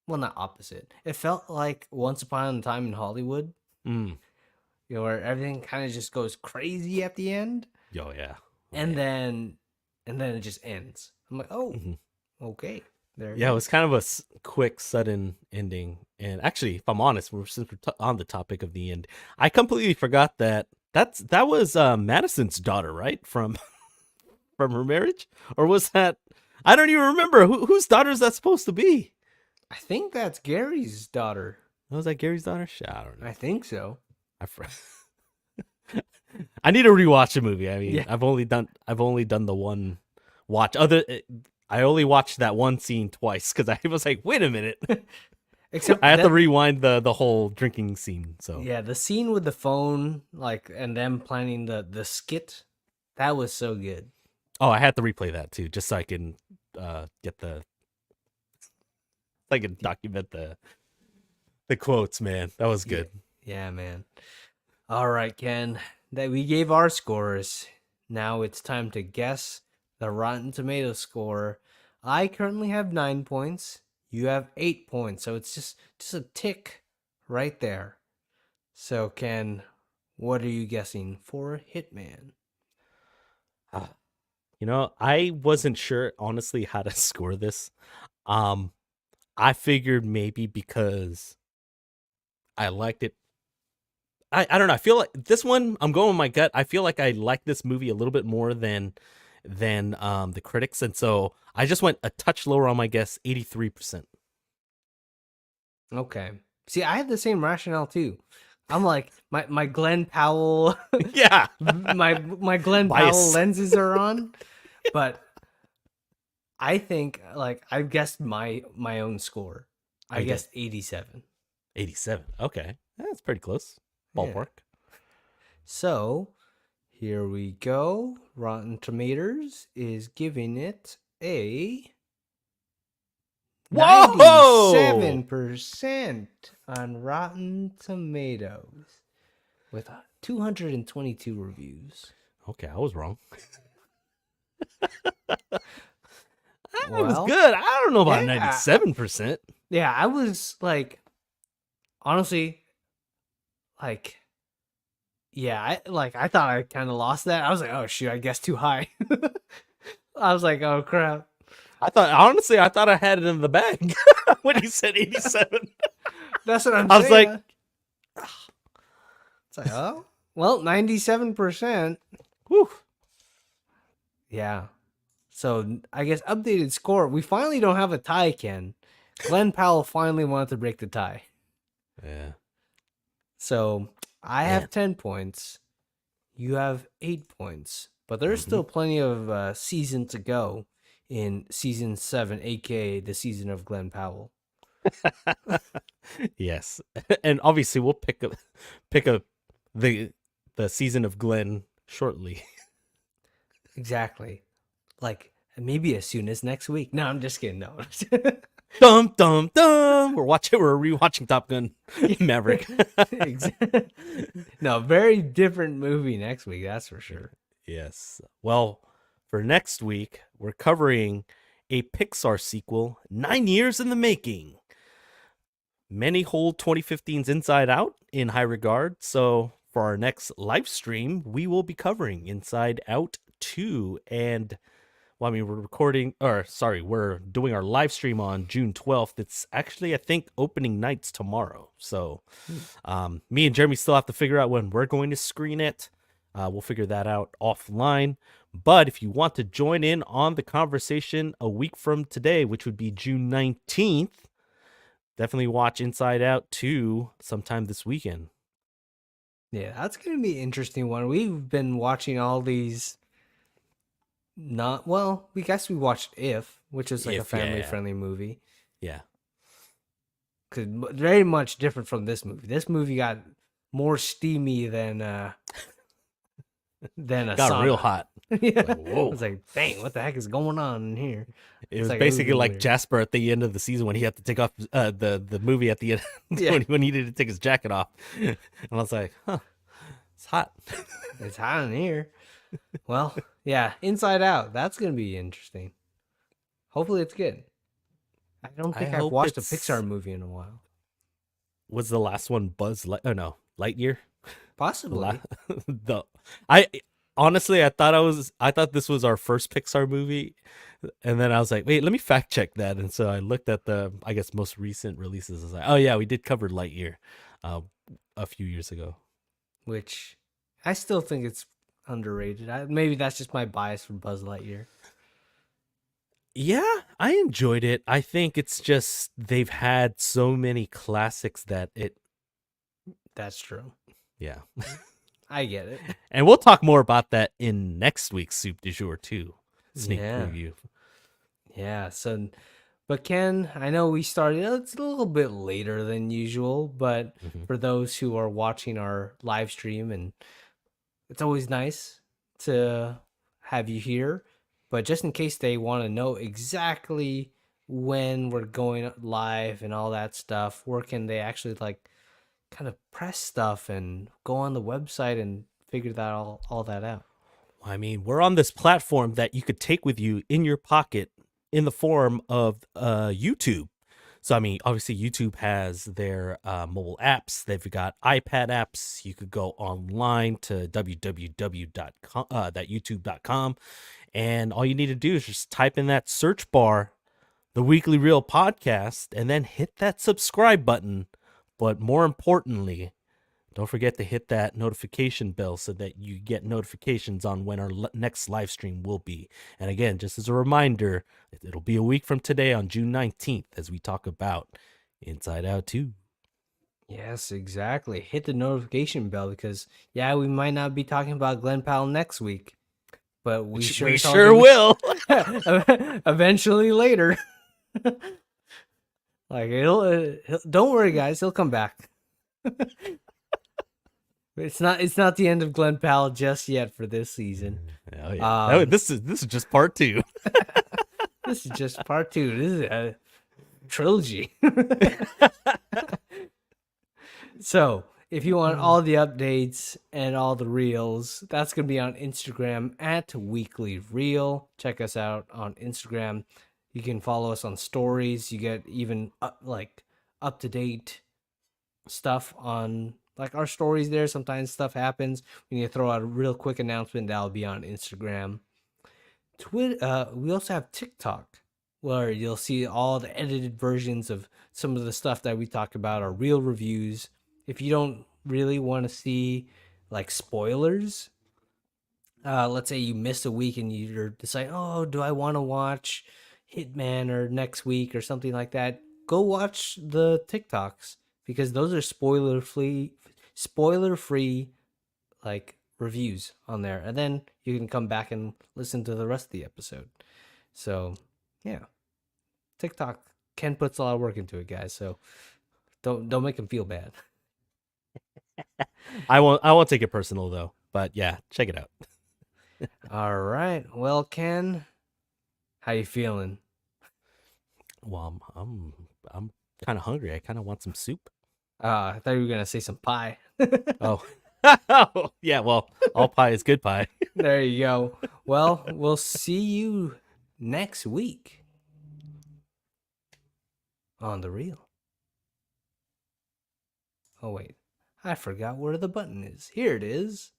well, not opposite. It felt like Once Upon a Time in Hollywood, Mm. where everything kind of just goes crazy at the end, Oh yeah. Oh, and yeah. then it just ends. I'm like, oh, Mhm. okay, there it Yeah, it is. was kind of a quick, sudden ending. And actually, if I'm honest, since we're on the topic of the end, I completely forgot that was Madison's daughter, right? From from her marriage, or was that? I don't even remember whose daughter is that supposed to be. I think that's Gary's daughter. Was that Gary's daughter? Shit, I don't I know. think so. I fr- I need to rewatch the movie. I mean, Yeah. I've only done the one watch. I only watched that one scene twice because I was like, wait a minute, I Except have to that, rewind the whole drinking scene. So yeah, the scene with the phone, like, and them planning the skit, that was so good. oh, I had to replay that too, just so I can get I can document the quotes. Man, that was Yeah, good. yeah, man. All right, Ken. That we gave our scores. Now it's time to guess the Rotten Tomato score. I currently have 9 points. You have 8 points, so it's just a tick right there. So, Ken, what are you guessing for Hitman? Ah, I wasn't sure honestly how to score this. Um, I figured maybe because I liked it. I don't know. I feel like this one. I'm going with my gut. I feel like I like this movie a little bit more than the critics, and so I just went a touch lower on my guess, 83%. Okay. See, I have the same rationale too. I'm like my Glenn Powell, Yeah, my Glenn Powell bias. lenses are on, but I think like I've guessed my own score. Oh, I you did guessed 87. 87. Okay, that's pretty close. Yeah. Ballpark. So here we go. Rotten Tomatoes is giving it a Whoa! 97% on Rotten Tomatoes with 222 reviews. Okay, I was wrong. That was Well, good. I don't know about yeah. 97%. Yeah, I was like, honestly, like, yeah, I thought I kind of lost that. I was like, oh shoot, I guessed too high. I was like, oh crap. I thought I had it in the bag when you said 87. That's what I'm I was saying. like, It's like, oh, well, 97%. whew. Yeah. So I guess updated score. We finally don't have a tie, Ken. Glenn Powell finally wanted to break the tie. Yeah. So I Man. have 10 points. You have 8 points. But there's Mhm. still plenty of season to go in season 7, aka the season of Glenn Powell. Yes. And obviously we'll pick up the season of Glenn shortly. Exactly. like maybe as soon as next week. No, I'm just kidding. No. Dum dum dum. We're rewatching Top Gun Maverick. No, very different movie next week, that's for sure. Yes. Well, for next week, we're covering a Pixar sequel, 9 years in the making. Many hold 2015's Inside Out in high regard. So for our next live stream, we will be covering Inside Out 2. And well, I mean, we're doing our live stream on June 12th. It's actually, I think, opening nights tomorrow. So me and Jeremy still have to figure out when we're going to screen it. We'll figure that out offline. But if you want to join in on the conversation a week from today, which would be June 19th, definitely watch Inside Out 2 sometime this weekend. Yeah, that's going to be an interesting one. We've been watching all these we guess we watched If, which is like a family-friendly movie. Yeah. Cuz very much different from this movie. This movie got more steamy than a got sauna. Real hot. Yeah. Like, whoa. I was like, dang, what the heck is going on in here? It was basically like weird. Jasper at the end of the season when he had to take off the movie at the end when he needed to take his jacket off. And I was like, huh, it's hot. It's hot in here. Well, yeah, Inside Out. That's going to be interesting. Hopefully it's good. I don't think I've watched a Pixar movie in a while. Was the last one Lightyear? Possibly. Honestly, I thought this was our first Pixar movie, and then I was like, wait, let me fact check that. And so I looked at the, I guess, most recent releases. I was like, oh yeah, we did cover Lightyear a few years ago. Which I still think it's underrated. Maybe that's just my bias for Buzz Lightyear. Yeah, I enjoyed it. I think it's just they've had so many classics that it. That's true. Yeah. I get it. And we'll talk more about that in next week's Soup du Jour too. Sneak preview. Yeah, so but Ken, I know we started it's a little bit later than usual, but for those who are watching our live stream, and it's always nice to have you here, but just in case they want to know exactly when we're going live and all that stuff, where can they actually like kind of press stuff and go on the website and figure that all that out? I mean, we're on this platform that you could take with you in your pocket in the form of YouTube. So, I mean, obviously YouTube has their mobile apps. They've got iPad apps. You could go online to www.youtube.com. And all you need to do is just type in that search bar, the Weekly Reel Podcast, and then hit that subscribe button. But more importantly, don't forget to hit that notification bell so that you get notifications on when our next live stream will be. And again, just as a reminder, it'll be a week from today on June 19th as we talk about Inside Out 2. Yes, exactly. Hit the notification bell because, yeah, we might not be talking about Glen Powell next week, but we sure will. Eventually later. Like he'll don't worry, guys. He'll come back. It's not the end of Glen Powell just yet for this season. Oh yeah, this is just part 2. This is just part 2. This is a trilogy. So if you want all the updates and all the reels, that's gonna be on Instagram at Weekly Reel. Check us out on Instagram. You can follow us on stories. You get even up to date stuff on like our stories there. Sometimes stuff happens. We need to throw out a real quick announcement that'll be on Instagram. Twitter. We also have TikTok, where you'll see all the edited versions of some of the stuff that we talk about, our real reviews. If you don't really want to see like spoilers, let's say you miss a week and you're deciding, oh, do I want to watch Hitman or next week or something like that? Go watch the TikToks because those are spoiler free like reviews on there, and then you can come back and listen to the rest of the episode. So yeah, TikTok, Ken puts a lot of work into it, guys, so don't make him feel bad. I won't take it personal though, but yeah, check it out. All right, well, Ken, How you feeling? Well, I'm kind of hungry. I kind of want some soup. I thought you were gonna say some pie. Oh, yeah. Well, all pie is good pie. There you go. Well, we'll see you next week on the reel. Oh wait, I forgot where the button is. Here it is.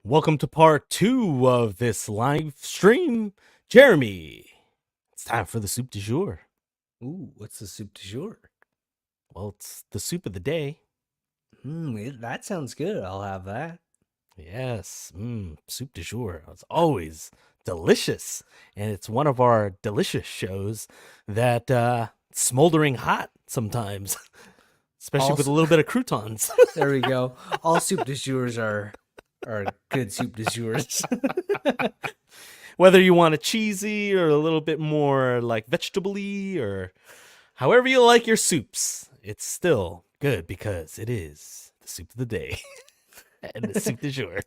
Welcome to part 2 of this live stream. Jeremy, it's time for the soup du jour. Ooh, what's the soup du jour? Well, it's the soup of the day. That sounds good. I'll have that. Yes, soup du jour. It's always delicious, and it's one of our delicious shows that smoldering hot sometimes, especially All with a little bit of croutons. there we go. All soup du jours are good soup du jours. Whether you want a cheesy or a little bit more like vegetable-y or however you like your soups, it's still good because it is the soup of the day and the soup du jour.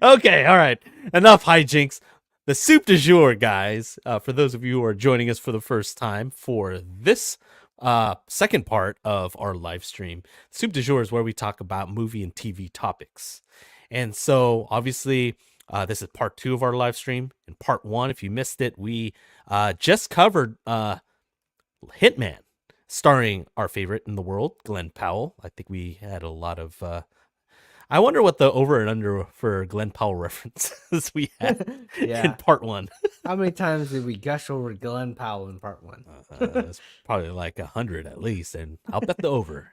Okay, all right. Enough hijinks. The soup du jour, guys. For those of you who are joining us for the first time for this second part of our live stream, soup du jour is where we talk about movie and TV topics. And so, obviously, this is part 2 of our live stream. In part 1, if you missed it, we just covered Hitman, starring our favorite in the world, Glenn Powell. I think we had a lot of I wonder what the over and under for Glenn Powell references we had Yeah. in part 1. How many times did we gush over Glenn Powell in part 1? It's probably like 100 at least, and I'll bet the over.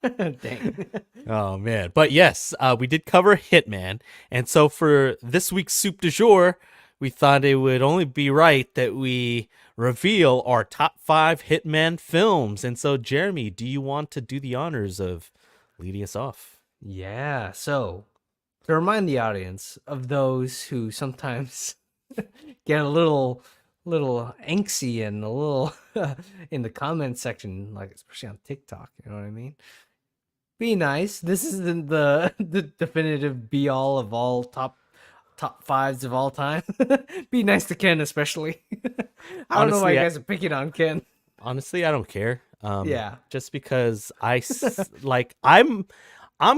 Dang. Oh man, but yes, we did cover Hitman, and so for this week's soup du jour, we thought it would only be right that we reveal our top 5 Hitman films. And so, Jeremy, do you want to do the honors of leading us off? Yeah, so to remind the audience of those who sometimes get a little angsty and a little in the comment section, like especially on TikTok, you know what I mean? Be nice. This isn't the definitive be all of all top fives of all time. Be nice to Ken, especially. I don't know why Honestly, you guys are picking on Ken. Honestly, I don't care. Yeah. Just because like I'm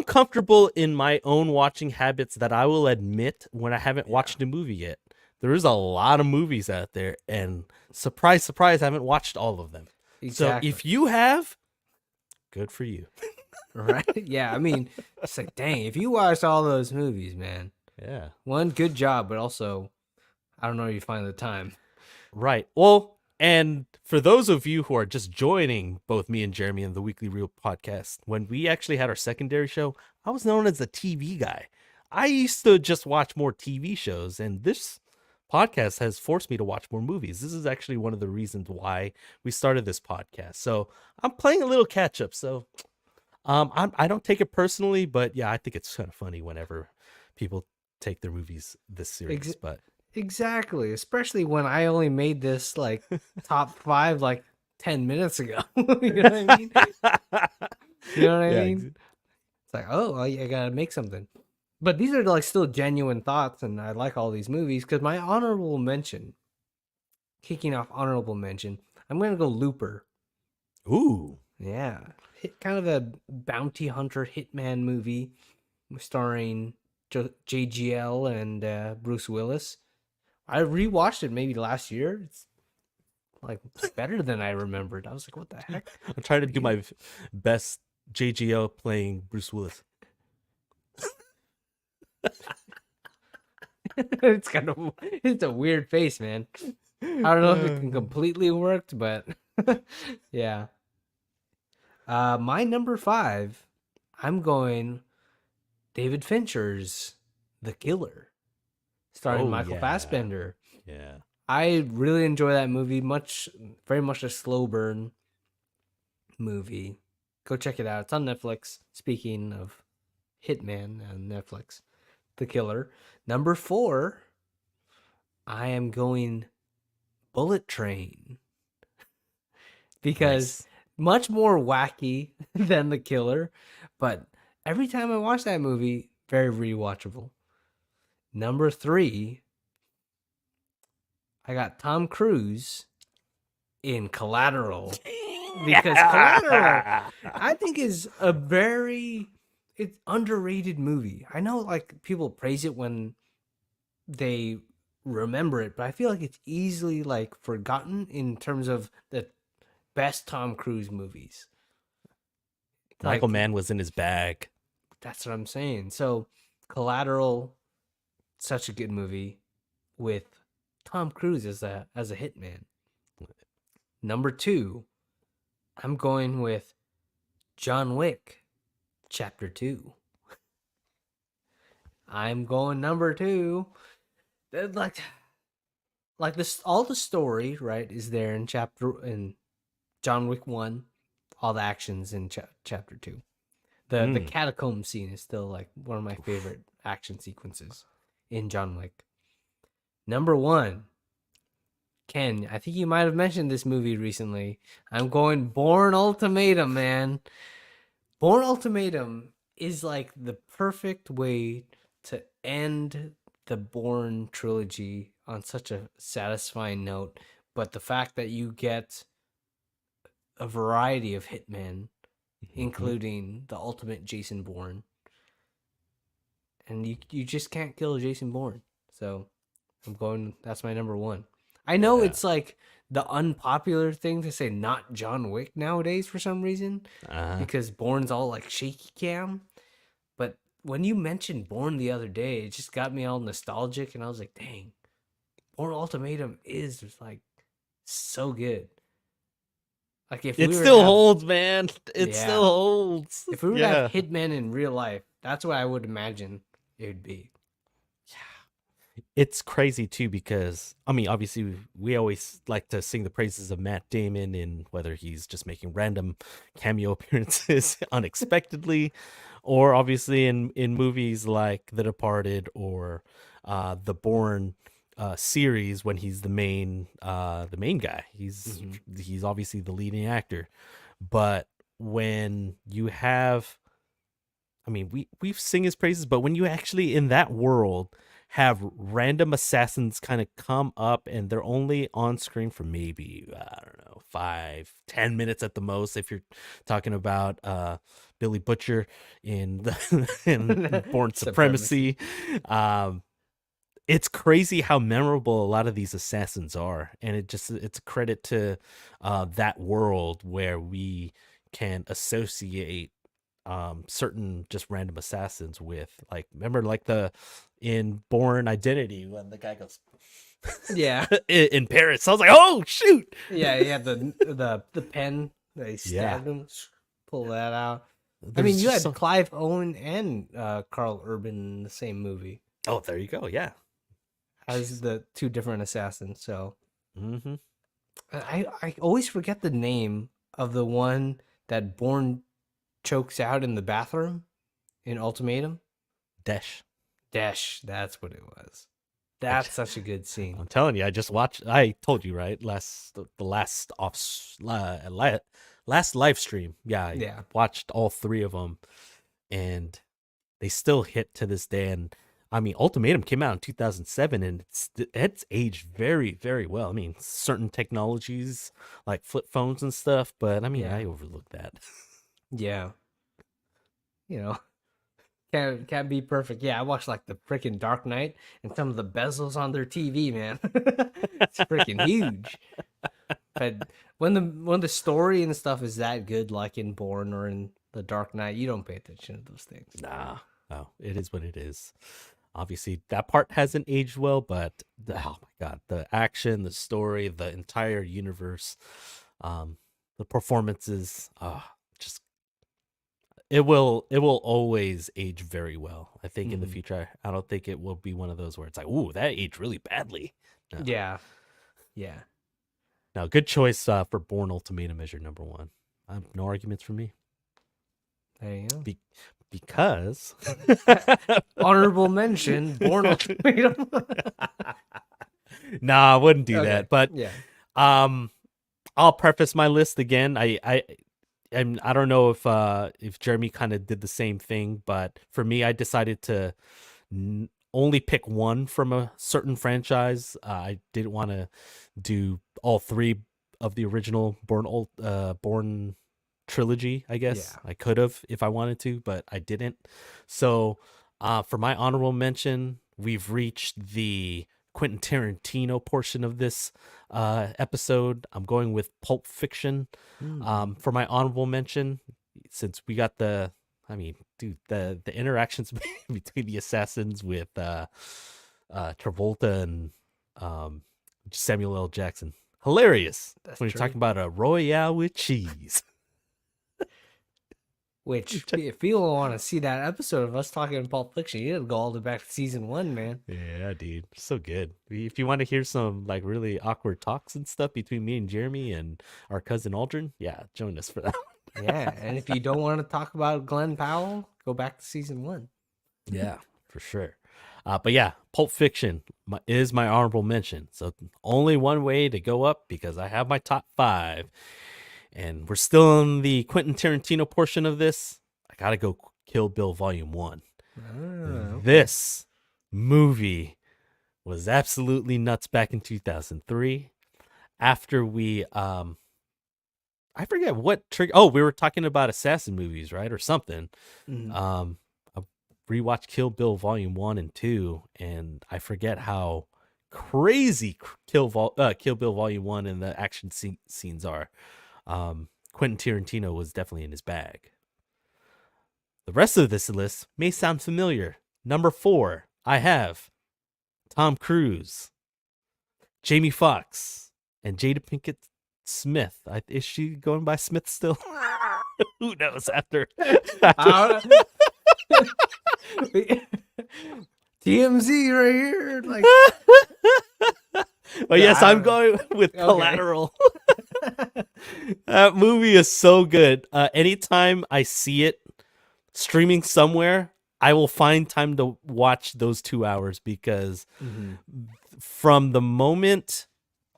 comfortable in my own watching habits that I will admit when I haven't watched a movie yet. There is a lot of movies out there, and surprise, surprise, I haven't watched all of them. Exactly. So if you have, good for you. Right? Yeah, I mean, it's like, dang, if you watched all those movies, man, Yeah. one, good job, but also, I don't know if you find the time. Right. Well, and for those of you who are just joining both me and Jeremy in the Weekly Reel podcast, when we actually had our secondary show, I was known as the TV guy. I used to just watch more TV shows, and this podcast has forced me to watch more movies. This is actually one of the reasons why we started this podcast. So I'm playing a little catch up. So I don't take it personally, but yeah, I think it's kind of funny whenever people take their movies this serious. But Exactly, especially when I only made this like top 5 like 10 minutes ago. You know what I mean? You know what I mean? It's like, oh, well, I gotta make something. But these are like still genuine thoughts, and I like all these movies because my honorable mention, kicking off honorable mention, I'm gonna go Looper. Ooh. Yeah, kind of a bounty hunter hitman movie starring JGL and Bruce Willis. I rewatched it maybe last year. It's like better than I remembered. I was like, what the heck? I'm trying to do my best JGO playing Bruce Willis. It's a weird face, man. I don't know if it can completely worked, but yeah. My number 5, I'm going David Fincher's The Killer, starring Michael Fassbender. Yeah. I really enjoy that movie. Very much a slow burn movie. Go check it out. It's on Netflix. Speaking of Hitman on Netflix, The Killer. Number 4, I am going Bullet Train. Because much more wacky than The Killer, but every time I watch that movie, very rewatchable. Number 3, I got Tom Cruise in Collateral. Because Collateral, I think, is it's underrated movie. I know like people praise it when they remember it, but I feel like it's easily like forgotten in terms of the best Tom Cruise movies. Michael Mann was in his bag. That's what I'm saying. So Collateral, such a good movie with Tom Cruise as a hitman. Number 2, I'm going with John Wick, Chapter 2. I'm going number two. Like this, all the story right is there in John Wick 1, all the actions in chapter 2. The Mm. catacomb scene is still like one of my favorite action sequences in John Wick. Number 1, Ken, I think you might have mentioned this movie recently. I'm going Born Ultimatum, man. Born Ultimatum is like the perfect way to end the Born trilogy on such a satisfying note. But the fact that you get a variety of hitmen, Mm-hmm. including the ultimate Jason Bourne, and you just can't kill Jason Bourne. So I'm going. That's my number one. I know Yeah. it's like the unpopular thing to say not John Wick nowadays for some reason Uh-huh. because Bourne's all like shaky cam. But when you mentioned Bourne the other day, it just got me all nostalgic, and I was like, dang, Bourne Ultimatum is just like so good. Like if It we were to still have, holds, man. It still yeah, holds. if we were to have Yeah. Hitman in real life, that's what I would imagine it would be. It's crazy too because I mean, obviously, we always like to sing the praises of Matt Damon in whether he's just making random cameo appearances unexpectedly, or obviously in movies like The Departed or the Bourne series when he's the main guy. Mm-hmm. He's obviously the leading actor, but when you have I mean, we've sing his praises, but when you actually in that world have random assassins kind of come up and they're only on screen for maybe I don't know 5-10 minutes at the most. If you're talking about Billy Butcher in in Born Supremacy. Supremacy, um, it's crazy how memorable a lot of these assassins are, and it's a credit to that world where we can associate certain just random assassins with like remember like the in Born Identity when the guy goes Yeah, in Paris. I was like, oh shoot. yeah, yeah. The pen that he Yeah, stabbed him. Pull that out. I mean, there's you just had some. Clive Owen and Carl Urban in the same movie Oh, there you go. Yeah. as Jeez. the two different assassins. So Mm-hmm. I always forget the name of the one that Bourne chokes out in the bathroom in Ultimatum. Desh. Dash, that's what it was. I, That's such a good scene. I'm telling you, I just watched. I told you right the last last live stream. Yeah, I Yeah. watched all three of them, and they still hit to this day. And I mean, Ultimatum came out in 2007, and it's aged very very well. I mean, certain technologies like flip phones and stuff, but I mean, Yeah. I overlooked that. Yeah. You know, can't be perfect. Yeah, I watched like the freaking Dark Knight and some of the bezels on their TV, man. It's freaking huge. But when the story and stuff is that good, like in Bourne or in the Dark Knight, you don't pay attention to those things. Nah, no, it is what it is. Obviously, that part hasn't aged well, but oh my god, the action, the story, the entire universe, um, the performances, just it will always age very well. I think in the Hmm. future, I don't think it will be one of those where it's like, ooh, that aged really badly. No, Yeah. Yeah. no, good choice for Born Ultimatum as your number one. No arguments for me. There you go. Be- because Honorable mention, Born Ultimatum. nah, I wouldn't do Okay. that. But Yeah. um, I'll preface my list again. And I don't know if Jeremy kind of did the same thing, but for me, I decided to only pick one from a certain franchise. I didn't want to do all three of the original Born trilogy. I guess Yeah. I could have if I wanted to, but I didn't. So, for my honorable mention, we've reached the Quentin Tarantino portion of this episode. I'm going with Pulp Fiction. Hmm. For my honorable mention, since we got I mean, dude, the interactions between the assassins with Travolta and um, Samuel L. Jackson, hilarious That's when you're true. talking about a Royale with cheese. Which, if people want to see that episode of us talking Pulp Fiction, you gotta go all the way back to season 1, man. Yeah, dude, so good. If you want to hear some like really awkward talks and stuff between me and Jeremy and our cousin Aldrin, yeah, join us for that. Yeah, and if you don't want to talk about Glenn Powell, go back to season 1. Yeah, for sure. But yeah, Pulp Fiction is my honorable mention. So only one way to go up because I have my top 5. And we're still in the Quentin Tarantino portion of this. I gotta go Kill Bill Volume 1. Okay. This movie was absolutely nuts back in 2003. After we, I forget what trigger. Oh, we were talking about assassin movies, right? Or something. Mhm. I rewatched Kill Bill Volume 1 and 2, and I forget how crazy Kill Bill Volume 1 and the action scenes are. Quentin Tarantino was definitely in his bag. The rest of this list may sound familiar. Number 4, I have Tom Cruise, Jamie Foxx, and Jada Pinkett Smith. Is she going by Smith still? Who knows after TMZ right here. Like, but yes, I'm going with Collateral. That movie is so good. Anytime I see it streaming somewhere, I will find time to watch those 2 hours because from the moment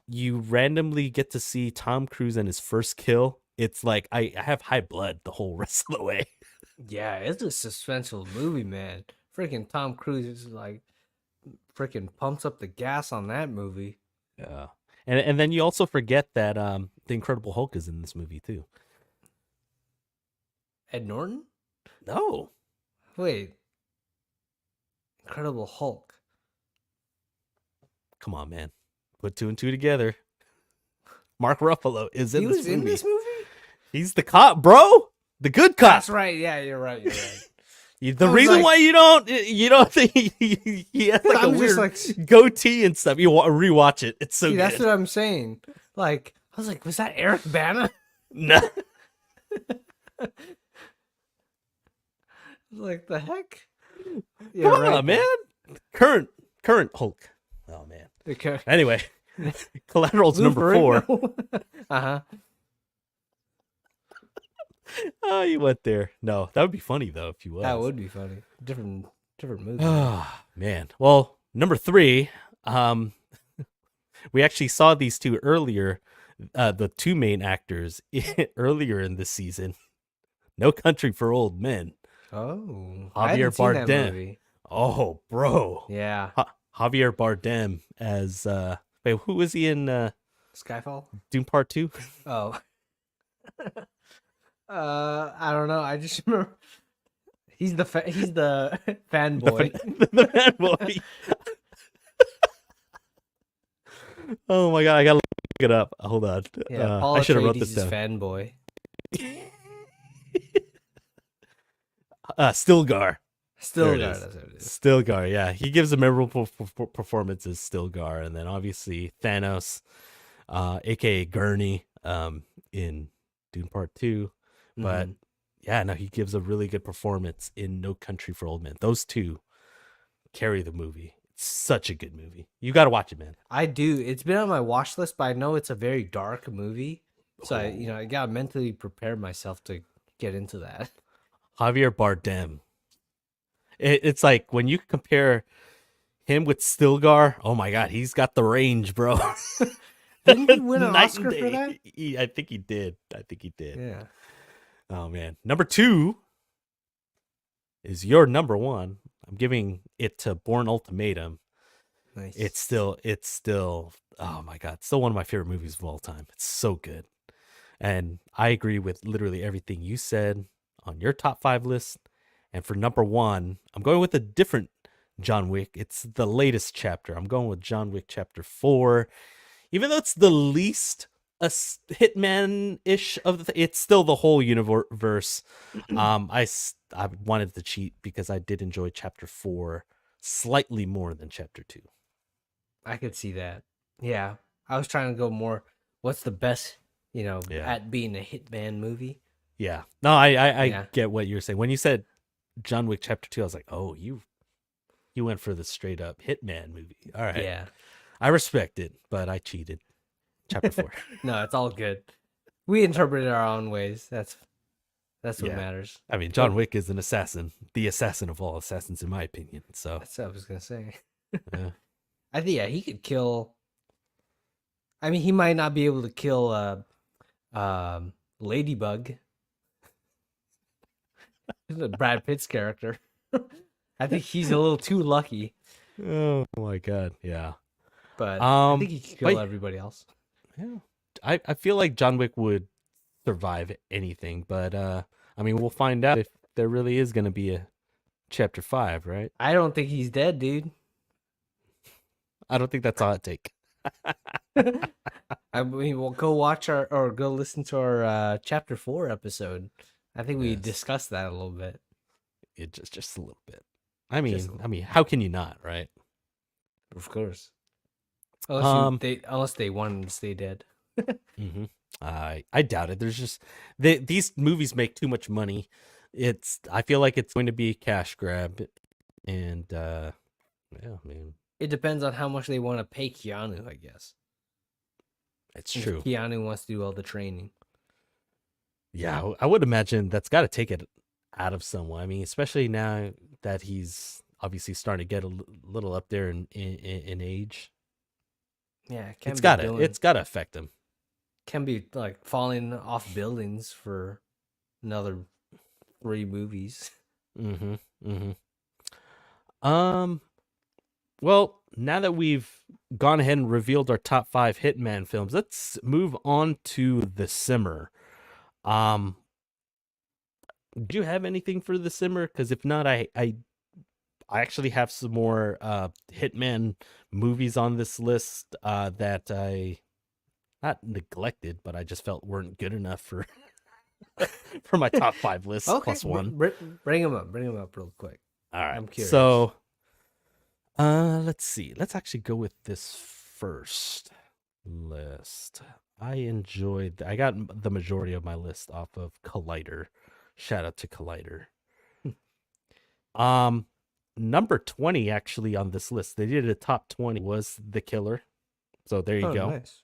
you randomly get to see Tom Cruise and his first kill, it's like I have high blood the whole rest of the way. Yeah, it's a suspenseful movie, man. Freaking Tom Cruise is like freaking pumps up the gas on that movie. Yeah. And then you also forget that the Incredible Hulk is in this movie too. Ed Norton? No. Wait. Incredible Hulk. Come on, man. Put 2 and 2 together. Mark Ruffalo is in this movie. In this movie? He's the cop, bro. The good cop. That's right. Yeah, you're right. You're right. The reason why you don't think he has like a weird goatee and stuff. You rewatch it. It's so good. That's what I'm saying. Like, I was like, was that Eric Bana? No. Like, the heck? Yeah, come on, man. Current Hulk. Oh man. Okay. Anyway, Collateral's number 4. Uh-huh. Oh, you went there. No, that would be funny though if you was. That would be funny. Different movie. Oh man. Well, number 3. We actually saw these two earlier. The 2 main actors earlier in this season. No Country for Old Men. Oh, Javier Bardem. Oh, bro. Yeah. Javier Bardem as wait, who was he in Skyfall? Dune Part 2? Oh. I don't know. I just remember he's the fanboy. The fanboy. Oh my god, I gotta look it up. Hold on. Yeah, I should have wrote this down. Fanboy. Stilgar. Stilgar, yeah. He gives a memorable performance as Stilgar, and then obviously Thanos, aka Gurney, in Dune Part 2. But yeah, no, he gives a really good performance in No Country for Old Men. Those 2 carry the movie. It's such a good movie. You got to watch it, man. I do. It's been on my watch list, but I know it's a very dark movie. So I got to mentally prepare myself to get into that. Javier Bardem. It's like when you compare him with Stilgar, oh my god, he's got the range, bro. Didn't he win an Oscar for that? I think he did. Yeah. Oh man. Number 2 is your number 1. I'm giving it to Bourne Ultimatum. Nice. It's still oh my god, still one of my favorite movies of all time. It's so good. And I agree with literally everything you said on your top 5 list. And for number 1, I'm going with a different John Wick. It's the latest chapter. I'm going with John Wick Chapter 4. Even though it's the least Hitman-ish of it's still the whole universe. I wanted to cheat because I did enjoy Chapter 4 slightly more than Chapter 2. I could see that. Yeah. I was trying to go more, what's the best, at being a Hitman movie? Yeah. No, I Yeah. get what you're saying. When you said John Wick Chapter 2, I was like, oh, you went for the straight up Hitman movie. All right. Yeah. I respect it, but I cheated. Chapter 4. No, it's all good. We interpret it our own ways. That's what Yeah. matters. I mean, John But Wick is an assassin, the assassin of all assassins, in my opinion. So, that's what I was gonna say. yeah. I think he could kill. I mean, he might not be able to kill Ladybug, Brad Pitt's character. I think he's a little too lucky, Oh my god. Yeah. but I think Um, he could but kill everybody else. yeah, I feel like John Wick would survive anything, but I mean, we'll find out if there really is going to be a chapter 5, right? I don't think he's dead, dude. I don't think that's all it take. I mean, we'll go watch our or go listen to our chapter 4 episode. I think we Yes. discussed that a little bit. It just a little bit. I mean, Just a little. how can you not, right? Of course. Um, Unless they wanted to stay dead. mhm. I doubt it. There's just these movies make too much money. I feel like it's going to be a cash grab, and yeah, man, It depends on how much they want to pay Keanu, I guess. it's If true. Keanu wants to do all the training. Yeah, I would imagine that's got to take it out of someone. I mean, especially now that he's obviously starting to get a little up there in age. Yeah, it can It's be gotta doing it's gotta affect him. can be like falling off buildings for another 3 movies. Mm-hmm. Mm-hmm. Well, now that we've gone ahead and revealed our top 5 Hitman films, let's move on to The Simmer. Do you have anything for The Simmer? Because if not, I actually have some more Hitman movies on this list that I not neglected, but I just felt weren't good enough for for my top 5 list Okay, plus one. bring him up. Bring him up real quick. All right. I'm curious. So, let's see. Let's actually go with this first list. I got the majority of my list off of Collider. Shout out to Collider. Number 20 actually on this list. They did a top 20 was The Killer. So there you go. Nice.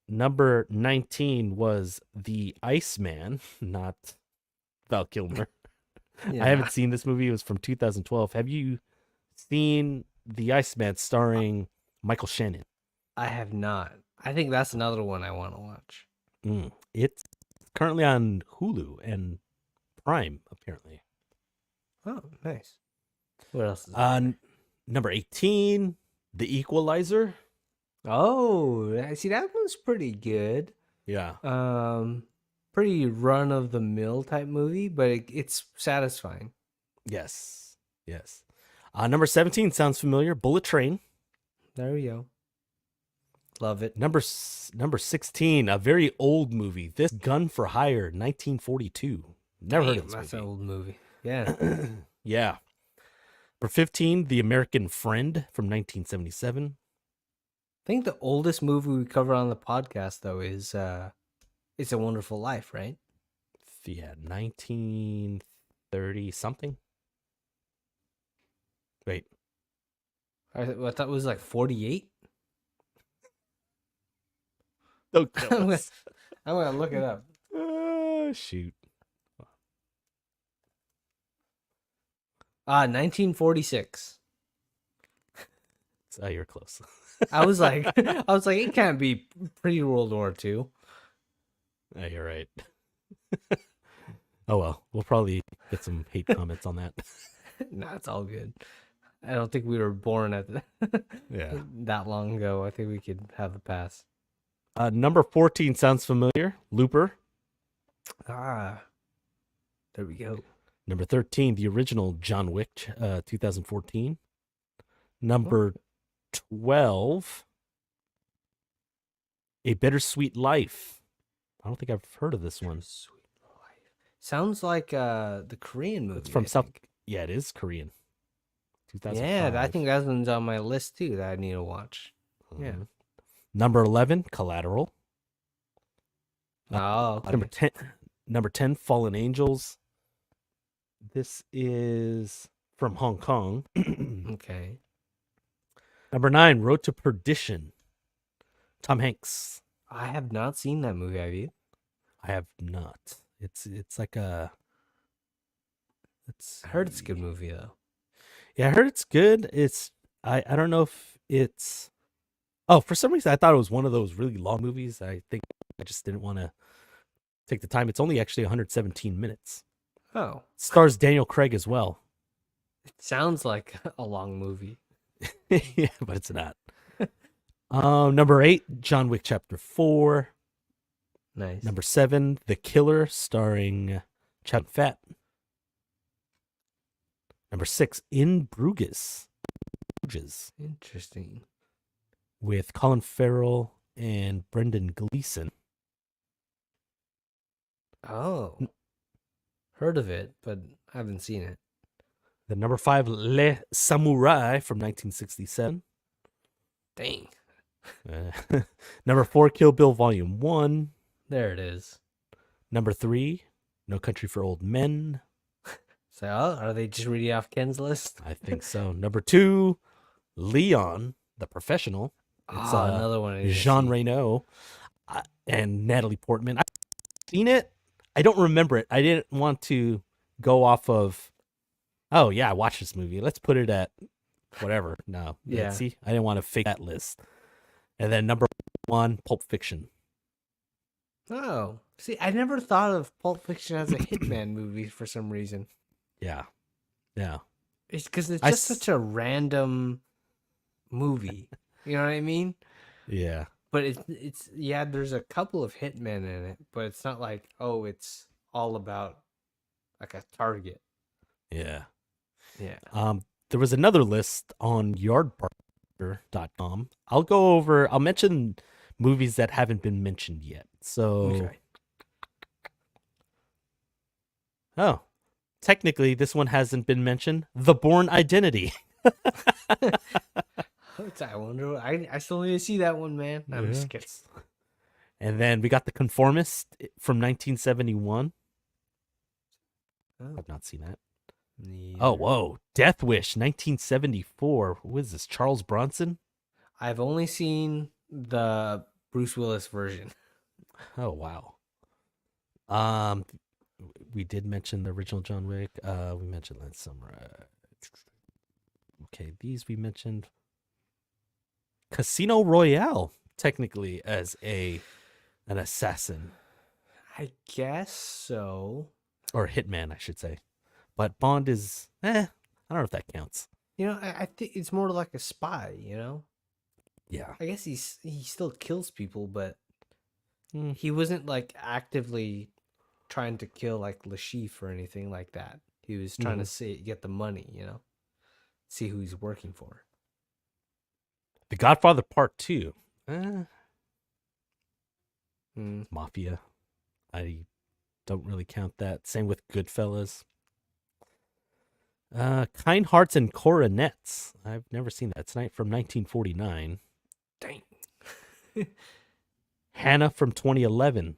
Number 19 was The Iceman, not Val Kilmer. Yeah. I haven't seen this movie. It was from 2012. Have you seen The Iceman starring Michael Shannon? I have not. I think that's another one I want to watch. It's currently on Hulu and Prime, apparently. Oh, nice. What else is there? Number 18, The Equalizer. Oh, I see, that one's pretty good. Yeah. Pretty run of the mill type movie, but it's satisfying. Yes. Yes. Number 17 sounds familiar. Bullet Train. There we go. Love it. Number 16, a very old movie. This Gun for Hire, 1942. Never heard of this That's movie. an old movie. Yeah. Yeah. Number 15, The American Friend from 1977. I think the oldest movie we cover on the podcast though is It's a Wonderful Life, right? Yeah, 1930 something. Wait. I thought it was like 48. Don't kill us. I'm gonna look it up. Shoot. 1946. Oh, you're close. I was like, it can't be pre-World War II. Oh, you're right. Oh well, we'll probably get some hate comments on that. Nah, it's all good. I don't think we were born at Yeah. that long ago. I think we could have a pass. Number 14 sounds familiar. Looper. There we go. Number 13, the original John Wick, 2014. Number 12, A Bittersweet Life. I don't think I've heard of this one. Sweet Life. Sounds like the Korean movie. It's from I South. think. Yeah, it is Korean. 2005. Yeah, I think that one's on my list too that I need to watch. Yeah. Number 11, Collateral. Oh, Number okay. 10, number 10, Fallen Angels. This is from Hong Kong. Okay. Number 9, Road to Perdition. Tom Hanks. I have not seen that movie, have you? I have not. It's like a, let's I heard it's a good see. movie though. Yeah, I heard it's good. I don't know if it's, oh, for some reason I thought it was one of those really long movies. I think I just didn't want to take the time. It's only actually 117 minutes. Oh, Stars Daniel Craig as well. it sounds like a long movie. Yeah, but it's not. Number 8, John Wick Chapter 4. Nice. Number 7, The Killer, starring Chad Fat. Number 6, In Bruges. Bruges, Interesting. with Colin Farrell and Brendan Gleeson. Oh, heard of it, but I haven't seen it. The number 5, Le Samurai from 1967. Dang. Number 4, Kill Bill Volume 1. There it is. Number 3, No Country for Old Men. So, are they just reading off Ken's list? I think so. Number 2, Leon, the Professional. It's Another one. I didn't Jean see. Reno and Natalie Portman. I've seen it. I don't remember it. I didn't want to go off of, oh, yeah, I watched this movie. Let's put it at whatever. No. Yeah. See, I didn't want to fake that list. And then number 1, Pulp Fiction. Oh, see, I never thought of Pulp Fiction as a Hitman movie for some reason. Yeah. Yeah. It's because it's I just s- such a random movie. You know what I mean? Yeah. But it's yeah, there's a couple of hitmen in it, but it's not like, oh, it's all about like a target. Yeah. Yeah. There was another list on yardbarker.com. I'll mention movies that haven't been mentioned yet. So, Okay. oh, technically this one hasn't been mentioned. The Bourne Identity. I wonder. I still need to see that one, man. I'm Yeah. just kidding. And then we got The Conformist from 1971. Oh, I've not seen that. neither. Oh, whoa. Death Wish, 1974. Who is this? Charles Bronson? I've only seen the Bruce Willis version. Oh, wow. Um, we did mention the original John Wick. We mentioned Lance Samurai. Okay, these we mentioned. Casino Royale, technically as an assassin I guess so. or hitman, I should say. But Bond is, I don't know if that counts. You know, I think it's more like a spy. You know, Yeah. I guess he still kills people, but Hmm. he wasn't like actively trying to kill like Lashif or anything like that. He was trying to get the money. You know, see who he's working for. The Godfather Part 2. Hmm. Mafia. I don't really count that. Same with Goodfellas. Kind Hearts and Coronets. I've never seen that. It's from 1949. Dang. Hannah from 2011.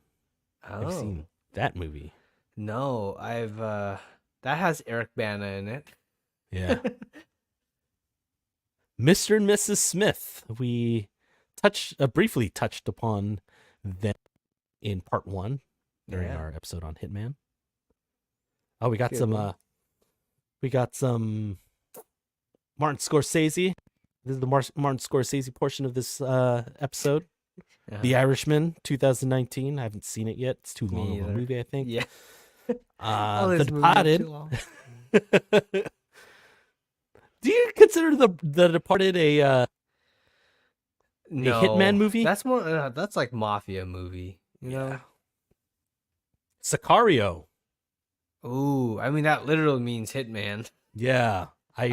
I've Oh seen that movie. no, I've that has Eric Bana in it. Yeah. Mr. and Mrs. Smith. We briefly touched upon them in part 1 during Yeah. our episode on Hitman. Oh, we got Good some one. Martin Scorsese. This is the Martin Scorsese portion of this episode. The Irishman, 2019. I haven't seen it yet. It's too long of a either. movie, I think. Yeah. The this movie is Departed. too long. Do you consider the Departed a No, Hitman movie? That's more. That's like mafia movie. You know. Sicario? Ooh, I mean that literally means hitman. Yeah, I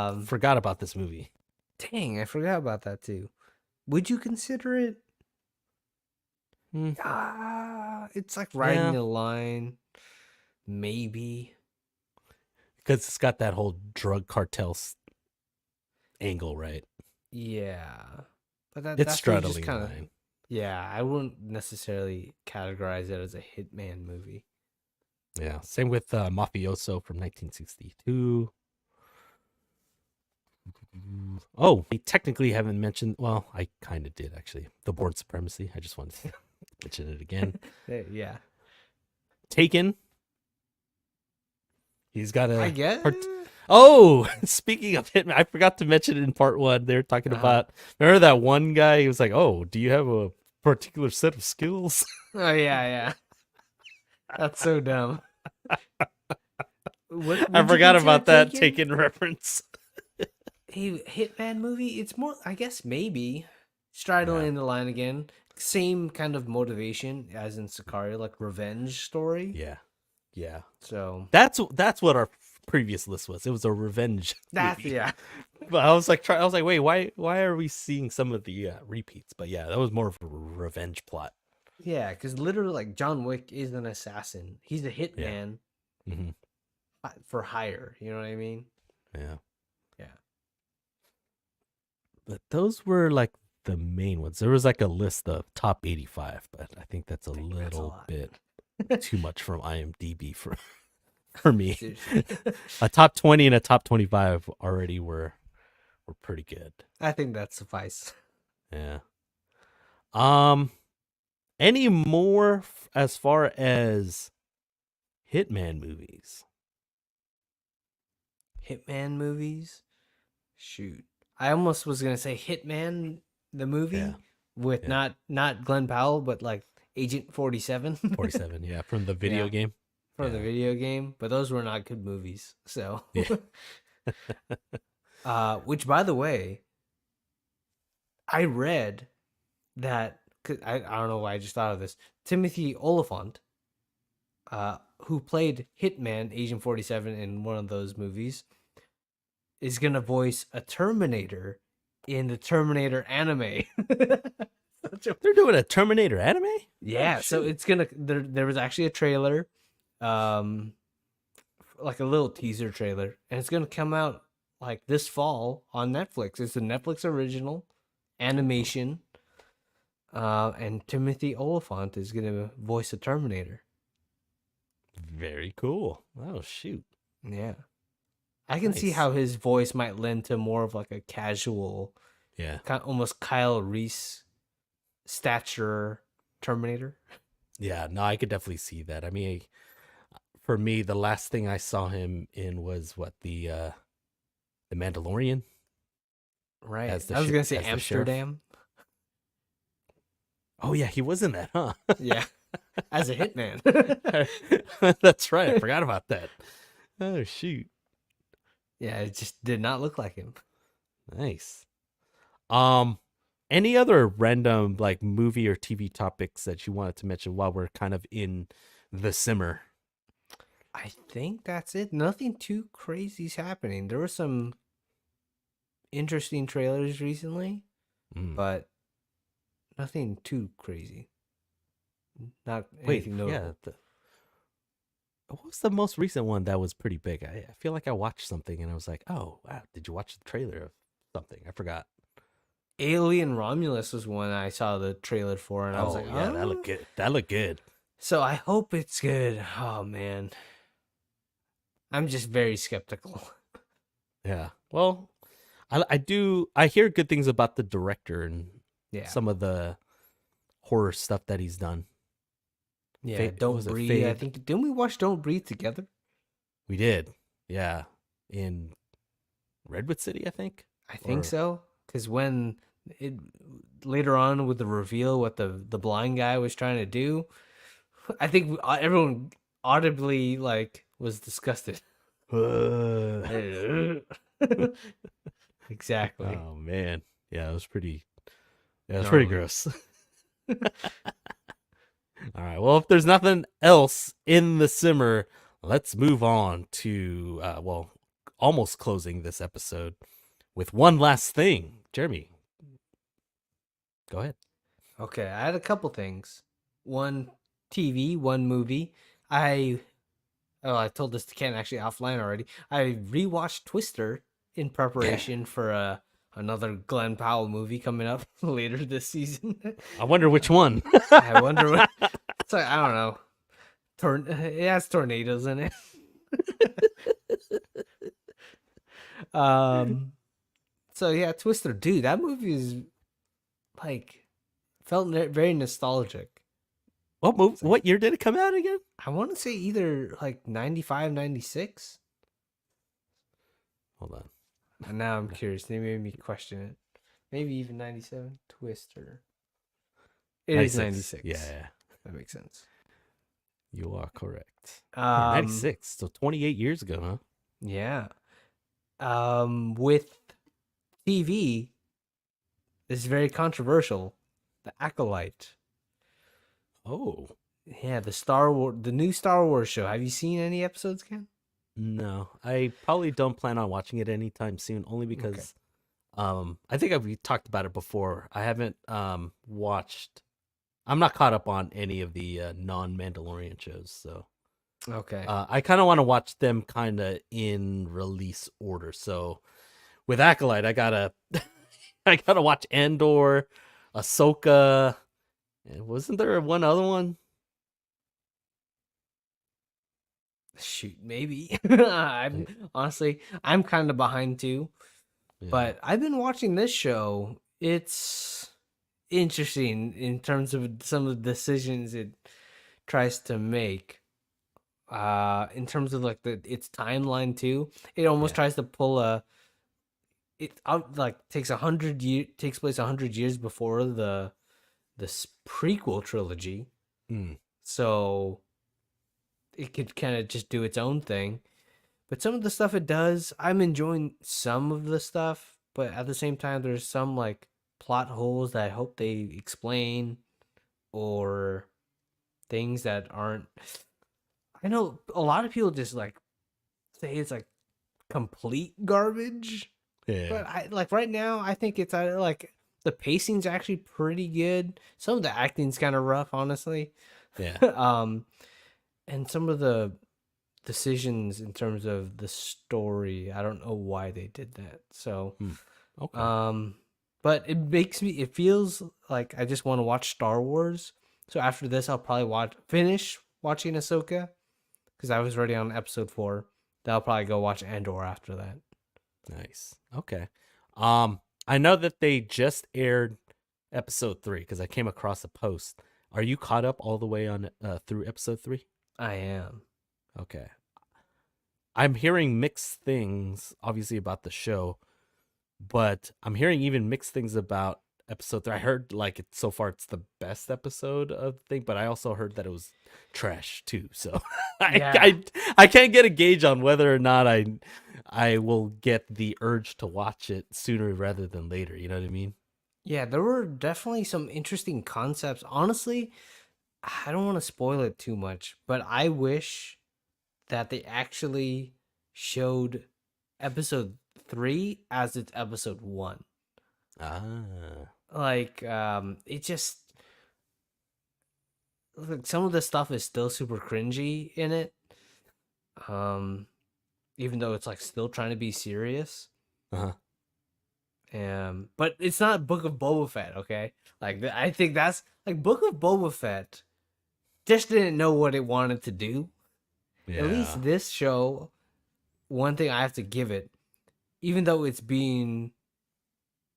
Um, forgot about this movie. dang, I forgot about that too. Would you consider it? Hmm. It's like riding Yeah. the line. Maybe. Because it's got that whole drug cartel angle, right? Yeah, but It's that's straddling just the kind of. line. Yeah, I wouldn't necessarily categorize it as a Hitman movie. Yeah. Same with Mafioso from 1962. Oh, I technically haven't mentioned. Well, I kind of did actually. The Bourne Supremacy. I just wanted to mention it again. Yeah, Taken. He's got I a guess. part. Oh, speaking of Hitman, I forgot to mention it in part one. They're talking Uh-huh. about. Remember that one guy? He was like, "Oh, do you have a particular set of skills?" Oh yeah, yeah. That's so dumb. What I would you forgot consider about that Taken Taken reference. a Hitman movie? It's more, I guess, maybe Yeah, straddling the line again. Same kind of motivation as in Sicario, like revenge story. yeah, yeah. So That's what our previous list was. It was a revenge that's movie. yeah, But I was like, wait, why are we seeing some of the repeats? But yeah, that was more of a revenge plot. yeah. Because literally, like John Wick is an assassin. He's a Yeah. hitman Hmm. for hire. You know what I mean? Yeah. Yeah. But those were like the main ones. There was like a list of top 85, but I think that's a I think that's a little lot. bit too much from IMDb for me. Seriously. A top 20 and a top 25 already were pretty good. I think that suffice. Yeah. Um any more as far as Hitman movies? Hitman movies. Shoot. I almost was gonna say Hitman the Yeah. movie with Yeah. not Glenn Powell, but like Agent 47. 47, yeah, from the video Yeah, game. for the Yeah. video game, but those were not good movies. So, Yeah. which by the way, I read that 'cause I don't know why I just thought of this. Timothy Oliphant, who played Hitman Agent 47 in one of those movies, is gonna voice a Terminator in the Terminator anime. Such a They're doing a Terminator anime? Oh yeah, so shoot. it's gonna there was actually a trailer, um, like a little teaser trailer, and it's gonna come out like this fall on Netflix. It's a Netflix original animation, and Timothy Oliphant is gonna voice a Terminator. Very cool. Oh shoot. Yeah, I can see Nice. how his voice might lend to more of like a casual, Yeah. kind almost Kyle Reese stature Terminator. Yeah, no, I could definitely see that. I mean, for me, the last thing I saw him in was what the Mandalorian Right. as the I was gonna say as the sheriff. Amsterdam. Oh yeah, he was in that, huh? Yeah, as a hitman. That's right. I forgot about that. Oh shoot. Yeah, it just did not look like him. Nice. Um any other random like movie or TV topics that you wanted to mention while we're kind of in the simmer? I think that's it. Nothing too crazy's happening. There were some interesting trailers recently, Mm. but nothing too crazy. Not Wait, anything yeah. notable. What was the most recent one that was pretty big? I feel like I watched something and I was like, oh, wow, did you watch the trailer of something? I forgot. Alien Romulus was one I saw the trailer for, and I was like, Oh, yeah, that oh. looked good. That looked good. So I hope it's good. Oh man, I'm just very skeptical. Yeah. Well, I hear good things about the director and Yeah, some of the horror stuff that he's done. yeah. Don't Was it breathe. I Fade? think didn't we watch Don't Breathe together? We did. Yeah. In Redwood City, I think. I think Or so. Because when it later on with the reveal what the blind guy was trying to do, I think everyone audibly like was disgusted. Exactly. oh man. Yeah, it was pretty yeah, it was pretty Gnarly. gross. All right. Well, if there's nothing else in the simmer, let's move on to almost closing this episode with one last thing. Jeremy, go ahead. Okay, I had a couple things. One TV, one movie. I told this to Ken actually offline already. I rewatched Twister in preparation for another Glenn Powell movie coming up later this season. I wonder which one. I wonder what. It's like, I don't know. It has tornadoes in it. um. So yeah, Twister, dude, that movie is like felt very nostalgic. What movie? It's like, What year did it come out again? I want to say either like 95, 96. Hold on. And now I'm curious. They made me question it. Maybe even 97. Twister. It is 96. Yeah, That makes sense. you are correct. Yeah, Um, 96. So 28 years ago, huh? yeah. With TV, this is very controversial. The Acolyte. Oh. Yeah, the new Star Wars show. Have you seen any episodes, Ken? No, I probably don't plan on watching it anytime soon, only because I think we talked about it before. I haven't watched. I'm not caught up on any of the non-Mandalorian shows, so Okay. I kind of want to watch them kind of in release order. So with Acolyte, I gotta I gotta watch Andor, Ahsoka. And wasn't there one other one? Shoot, maybe. I'm honestly, I'm kind of behind too. Yeah. But I've been watching this show. It's interesting in terms of some of the decisions it tries to make. In terms of like its timeline too, it almost Yeah. tries to pull a. It out like takes place 100 years before the prequel trilogy, Mm. so it could kind of just do its own thing. But some of the stuff it does, I'm enjoying some of the stuff, but at the same time, there's some like plot holes that I hope they explain or things that aren't. I know a lot of people just like say it's like complete garbage, Yeah. but I like right now, I think it's like the pacing's actually pretty good. Some of the acting's kind of rough, honestly. Yeah. And some of the decisions in terms of the story, I don't know why they did that. So, Okay. but it feels like I just want to watch Star Wars. So after this, I'll probably finish watching Ahsoka because I was already on episode 4. Then I'll probably go watch Andor after that. Nice. Okay. I know that they just aired episode 3 because I came across a post. Are you caught up all the way on through episode 3? I am. Okay. I'm hearing mixed things, obviously, about the show, but I'm hearing even mixed things about episode 3. I heard like so far it's the best episode of the thing, but I also heard that it was trash too. So Yeah. I can't get a gauge on whether or not I will get the urge to watch it sooner rather than later. You know what I mean? Yeah, there were definitely some interesting concepts. Honestly, I don't want to spoil it too much, but I wish that they actually showed episode 3 as it's episode 1. Ah. Like it just like some of the stuff is still super cringy in it. Um Even though it's like still trying to be serious. Uh-huh. But it's not Book of Boba Fett, okay? Like I think that's like Book of Boba Fett just didn't know what it wanted to do. At Yeah. least this show, one thing I have to give it, even though it's being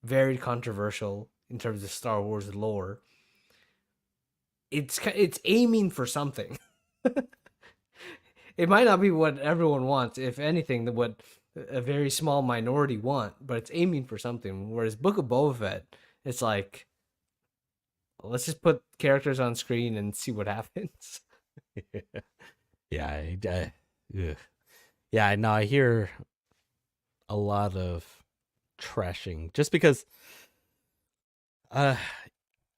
very controversial in terms of Star Wars lore, it's aiming for something. It might not be what everyone wants, if anything, what a very small minority want, but it's aiming for something. Whereas Book of Boba Fett, it's like, let's just put characters on screen and see what happens. Yeah. Ugh. Yeah. I know. I hear a lot of trashing just because. I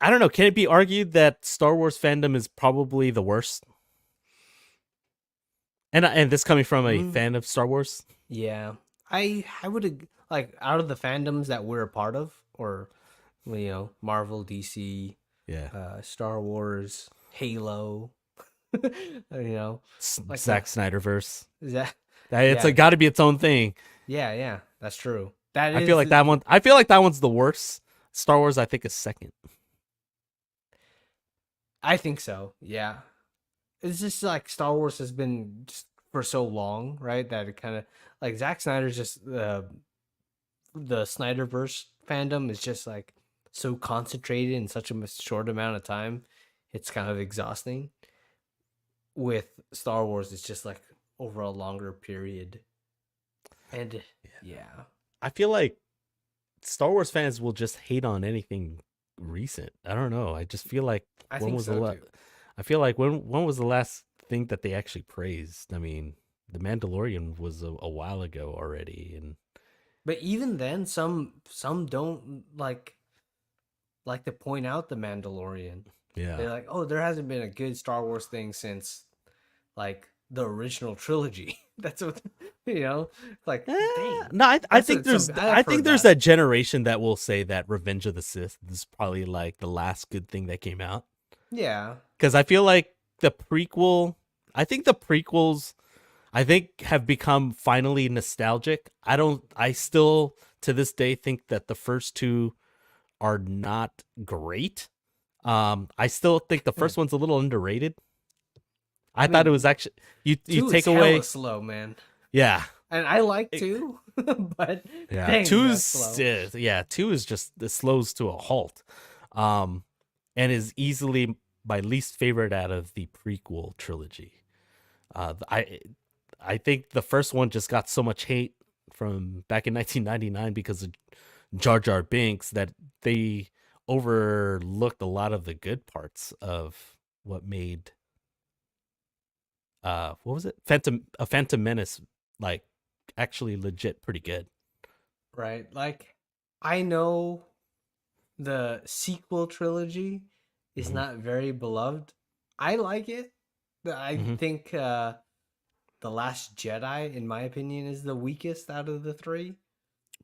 don't know. Can it be argued that Star Wars fandom is probably the worst? And this coming from a fan of Star Wars. Yeah, I would like out of the fandoms that we're a part of, or Marvel, DC, Yeah. Star Wars, Halo, like Zack Snyderverse. is that It's yeah, got to be its own thing. yeah, that's true. That I feel is, like that one. I feel like that one's the worst. Star Wars, I think, is second. I think so. Yeah, it's just like Star Wars has been just for so long, right? That it kind of like Zack Snyder's just the Snyderverse fandom is just like so concentrated in such a short amount of time. It's kind of exhausting. With Star Wars, it's just like over a longer period, and yeah, I feel like Star Wars fans will just hate on anything recent. I don't know. I just feel like I when think was the so too. I feel like when was the last thing that they actually praised? I mean, The Mandalorian was a while ago already, and But even then, some don't like to point out the Mandalorian. yeah. They're like, oh, there hasn't been a good Star Wars thing since like the original trilogy. That's what like dang. No, I That's think what some there's I've heard that. that generation that will say that Revenge of the Sith is probably like the last good thing that came out. Yeah. Because I feel like the prequel, I think the prequels, I think have become finally nostalgic. I still to this day think that the first two are not great. I still think the first one's a little underrated. I I thought it was mean, actually you two is take hella away, slow, man. yeah. And I like It- two, but Yeah, dang, that's slow. two is just it slows to a halt, um, and is easily my least favorite out of the prequel trilogy. I think the first one just got so much hate from back in 1999 because of Jar Jar Binks that they overlooked a lot of the good parts of what made what was it Phantom Menace like actually legit pretty good. Right? Like I know the sequel trilogy is Hmm. not very beloved. I like it. I Hmm. think The Last Jedi, in my opinion, is the weakest out of the three.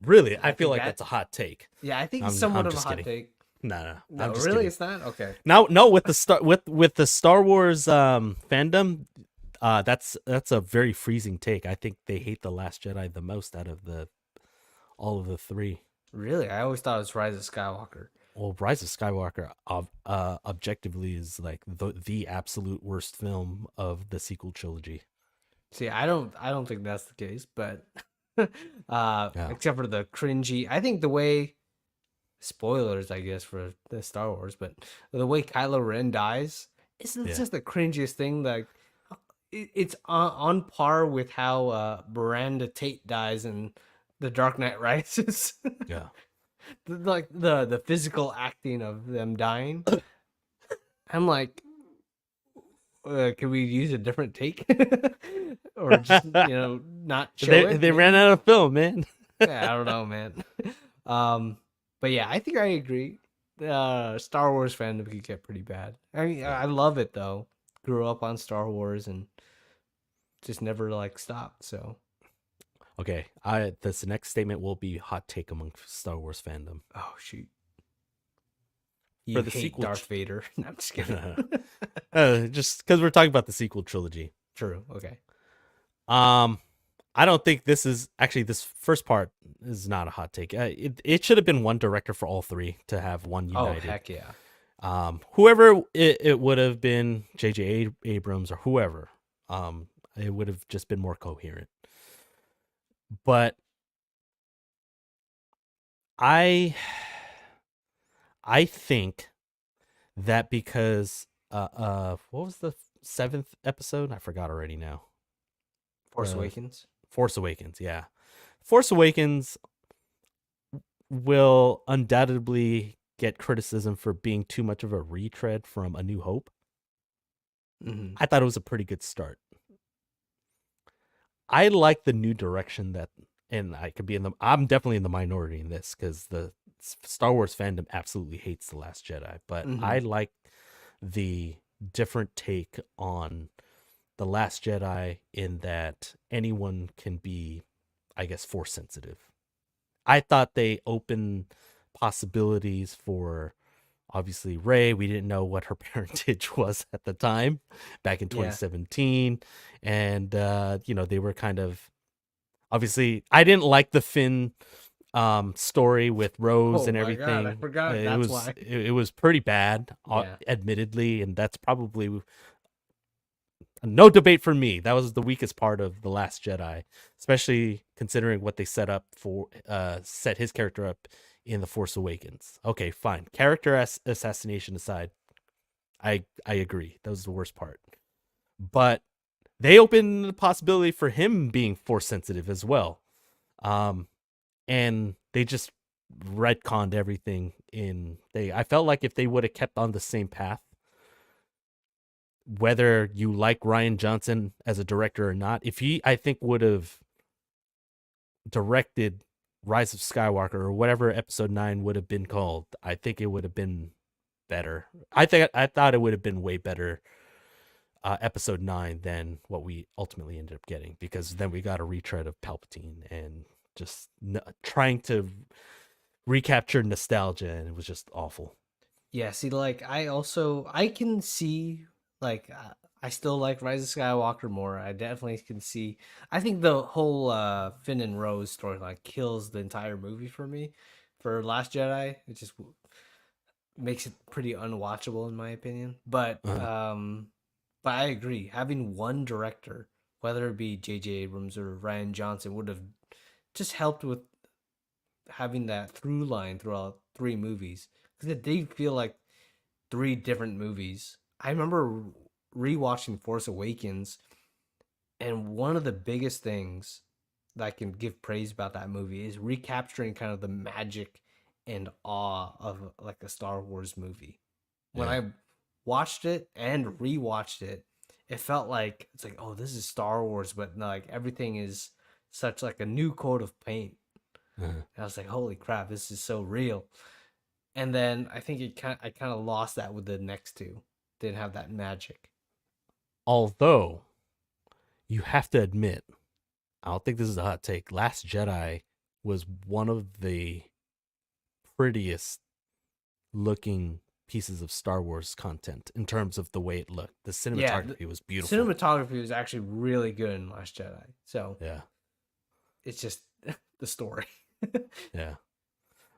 Really, I I feel think like that, that's a hot take. yeah, I think it's somewhat I'm of a just hot kidding. take. No, no, I'm No, just really, kidding. it's not. Okay, Now, no, with the Star Wars fandom, that's a very freezing take. I think they hate the Last Jedi the most out of the all of the three. really, I always thought it was Rise of Skywalker. Well, Rise of Skywalker, objectively, is like the absolute worst film of the sequel trilogy. See, I don't think that's the case, but Yeah, except for the cringy, I think the way spoilers, I guess, for the Star Wars, but the way Kylo Ren dies, isn't yeah, just the cringiest thing. Like it's on par with how Miranda Tate dies in The Dark Knight Rises. yeah. Like the physical acting of them dying. I'm like, can we use a different take, or just not show it? They ran Maybe. out of film, man. Yeah, I don't know, man. Um, but yeah, I think I agree. Star Wars fandom could get pretty bad. I mean, Yeah. I love it though. Grew up on Star Wars and just never like stopped. So, Okay, I this next statement will be hot take among Star Wars fandom oh shoot, for you the hate sequel. Darth Vader. No, I'm just kidding. Just because we're talking about the sequel trilogy. True. Okay. Um, I don't think this is actually this first part is not a hot take. It should have been one director for all three to have one Oh united. heck yeah. Whoever it would have been, J.J. Abrams or whoever. It would have just been more coherent. But I I think that because what was the seventh episode? I forgot already now. Force The Awakens. Force Awakens, yeah. Force Awakens will undoubtedly get criticism for being too much of a retread from A New Hope. Mm-hmm. I thought it was a pretty good start. I like the new direction that, and I could be in the, I'm definitely in the minority in this because the Star Wars fandom absolutely hates The Last Jedi, but Mm-hmm. I like the different take on The Last Jedi in that anyone can be, I guess, force sensitive. I thought they opened possibilities for obviously Rey. We didn't know what her parentage was at the time back in Yeah. 2017. And, they were kind of obviously, I didn't like the Finn story with Rose Oh and my god, I everything. forgot. It That's was why. it was pretty bad, Yeah. admittedly, and that's probably no debate for me. That was the weakest part of The Last Jedi, especially considering what they set his character up in The Force Awakens. Okay, fine. Character assassination aside, I agree. That was the worst part. But they opened the possibility for him being force sensitive as well. Um and they just retconned everything in they I felt like if they would have kept on the same path, whether you like Ryan Johnson as a director or not, if he, I think, would have directed Rise of Skywalker or whatever episode 9 would have been called, I think it would have been better. I thought it would have been way better episode 9 than what we ultimately ended up getting, because then we got a retread of Palpatine and just trying to recapture nostalgia, and it was just awful. Yeah, see, like I can see like I still like Rise of Skywalker more. I definitely can see. I think the whole Finn and Rose storyline kills the entire movie for me. For Last Jedi, it just makes it pretty unwatchable in my opinion. Uh, But I agree. Having one director, whether it be J.J. Abrams or Ryan Johnson, would have just helped with having that through line throughout three movies because it did feel like three different movies. I remember rewatching Force Awakens, and one of the biggest things that I can give praise about that movie is recapturing kind of the magic and awe of like a Star Wars movie. When yeah. I watched it and rewatched it, it felt like it's like, oh, this is Star Wars, but like everything is such like a new coat of paint. Uh, And I was like, holy crap, this is so real. And then I think I kind of lost that with the next two. Didn't have that magic. Although you have to admit, I don't think this is a hot take. Last Jedi was one of the prettiest looking pieces of Star Wars content in terms of the way it looked. The Yeah, the cinematography was beautiful. cinematography was actually really good in Last Jedi. So Yeah. it's just the story. Yeah.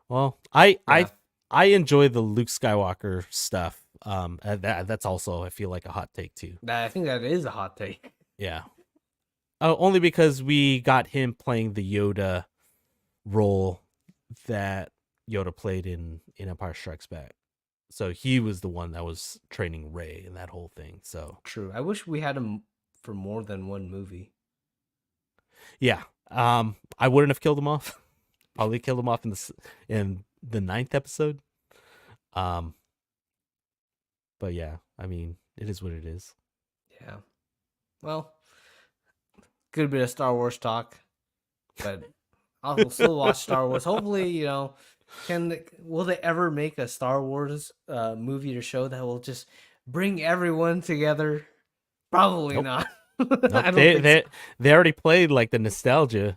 Well, I I Yeah, I enjoy the Luke Skywalker stuff. That's also, I feel like, a hot take too. I think that is a hot take. Yeah. Only because we got him playing the Yoda role that Yoda played in Empire Strikes Back. So he was the one that was training Rey and that whole thing. So True. I wish we had him for more than one movie. yeah, I wouldn't have killed him off. Probably killed him off in the ninth episode. Um, but yeah, I mean, it is what it is. Yeah. Well, good bit of Star Wars talk, but I'll still watch Star Wars. Hopefully, will they ever make a Star Wars movie or show that will just bring everyone together? Probably Nope, not. nope. I don't They think so. they they already played like the nostalgia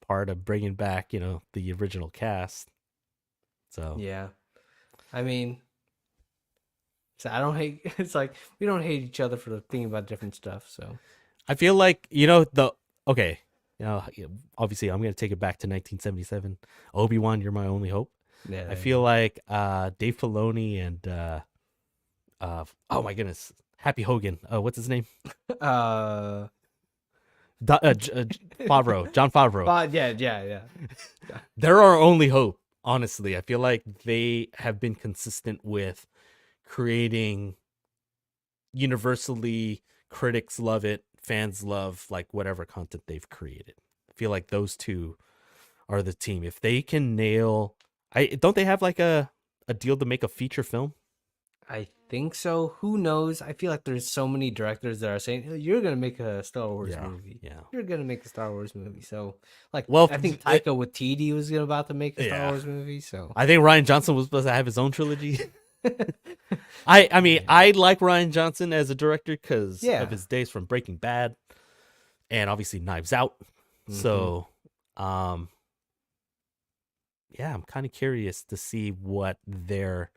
part of bringing back the original cast. So Yeah. I mean, so I don't hate. It's like we don't hate each other for thinking about different stuff. So I feel like okay, obviously I'm gonna take it back to 1977. Obi-Wan, you're my only hope. yeah, I there you feel go. like Dave Filoni and oh my goodness, Happy Hogan. What's his name? Uh, Favreau, John Favreau. but yeah, yeah, yeah. They're our only hope. Honestly, I feel like they have been consistent with creating universally, critics love it, fans love like whatever content they've created. I feel like those two are the team. If they can nail, I don't they have like a deal to make a feature film? I think so. Who knows? I feel like there's so many directors that are saying you're gonna make a Star Wars Yeah, movie. yeah. You're gonna make a Star Wars movie. So, like, Well, I think Taika Waititi was about to make a Star yeah. Wars movie. So, I think Ryan Johnson was supposed to have his own trilogy. I mean, yeah, I like Ryan Johnson as a director because of yeah. his days from Breaking Bad and obviously Knives Out. Hmm. So, um, yeah, I'm kind of curious to see what their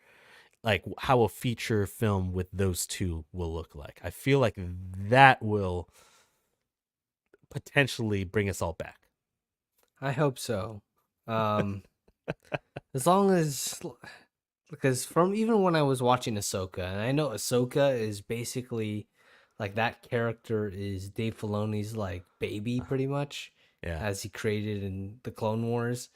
like how a feature film with those two will look like. I feel like that will potentially bring us all back. I hope so. Um, as long as because from even when I was watching Ahsoka, and I know Ahsoka is basically like that character is Dave Filoni's like baby, pretty much, Yeah. as he created in the Clone Wars.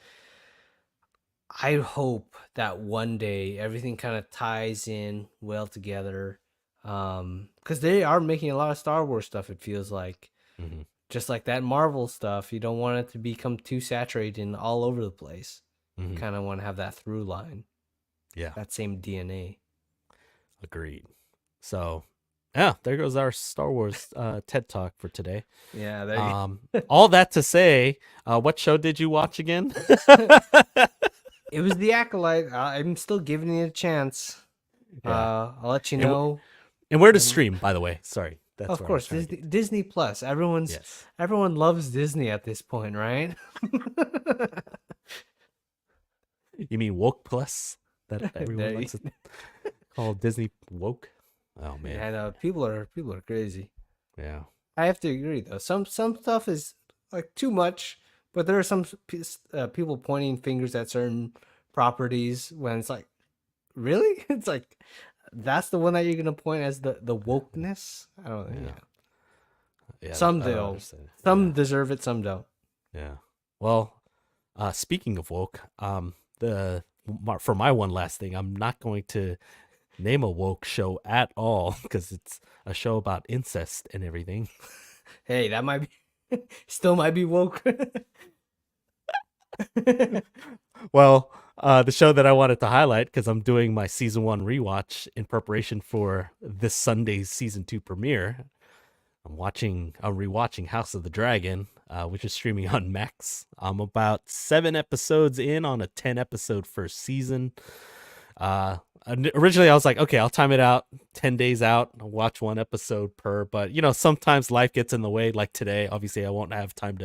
I hope that one day everything kind of ties in well together. Because they are making a lot of Star Wars stuff, it feels like. Hmm. Just like that Marvel stuff, you don't want it to become too saturated and all over the place. You Hmm. kind of want to have that through line, Yeah. that same DNA. Agreed. So, yeah, there goes our Star Wars TED Talk for today. Yeah, there you All that to say, what show did you watch again? It was The Acolyte. I'm still giving it a chance. Yeah. I'll let you And know. and where to And stream, by the way. Sorry. That's of where I was course, trying to Disney, get to. Disney Plus. Yes. Everyone loves Disney at this point, right? You mean Woke Plus? That everyone There likes to call Disney woke? Oh man. and people are crazy. Yeah. I have to agree though. Some stuff is like too much, but there are some people pointing fingers at certain properties when it's like, really? It's like that's the one that you're gonna point as the wokeness. I don't know. Yeah. Yeah. Yeah. Some I don't do. understand. Some Yeah. deserve it. Some don't. Yeah. Well, speaking of woke, for my one last thing, I'm not going to name a woke show at all because it's a show about incest and everything. Hey, that might be still might be woke. Well, the show that I wanted to highlight because I'm doing my season 1 rewatch in preparation for this Sunday's season 2 premiere. I'm rewatching House of the Dragon, which is streaming on Max. I'm about 7 episodes in on a 10-episode first season. Originally I was like, okay, I'll time it out 10 days out. I'll watch 1 episode per, but sometimes life gets in the way. Like today, obviously I won't have time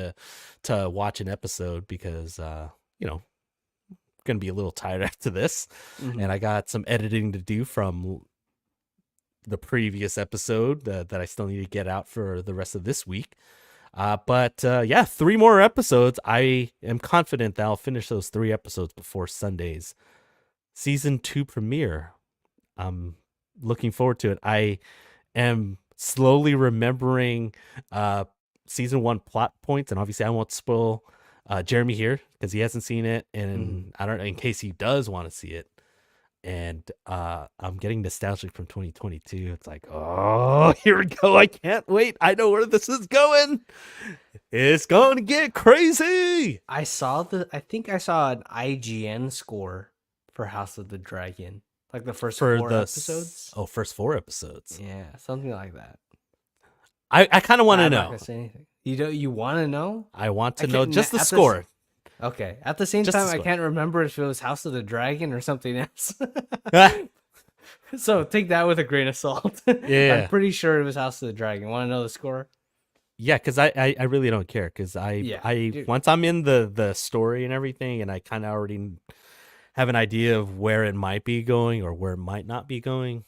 to watch an episode because I'm gonna be a little tired after this. Mhm. And I got some editing to do from the previous episode that I still need to get out for the rest of this week. But 3 more episodes. I am confident that I'll finish those 3 episodes before Sunday's season 2 premiere. I'm looking forward to it. I am slowly remembering season 1 plot points, and obviously I won't spoil Jeremy here because he hasn't seen it, and I don't know in case he does want to see it. And I'm getting nostalgic from 2022. It's like, oh, here we go. I can't wait. I know where this is going. It's going to get crazy. I think I saw an IGN score for House of the Dragon, like the first For 4 the episodes. first 4 episodes. Yeah, something like that. I kind of want to I'm not know. gonna say anything. You want to know? I want I to know can't- just the at the- score. Okay. At the same Just the time, I score. can't remember if it was House of the Dragon or something else. So take that with a grain of salt. Yeah. I'm pretty sure it was House of the Dragon. Want to know the score? Yeah, because I really don't care because Dude. once I'm in the story and everything, and I kind of already have an idea of where it might be going or where it might not be going,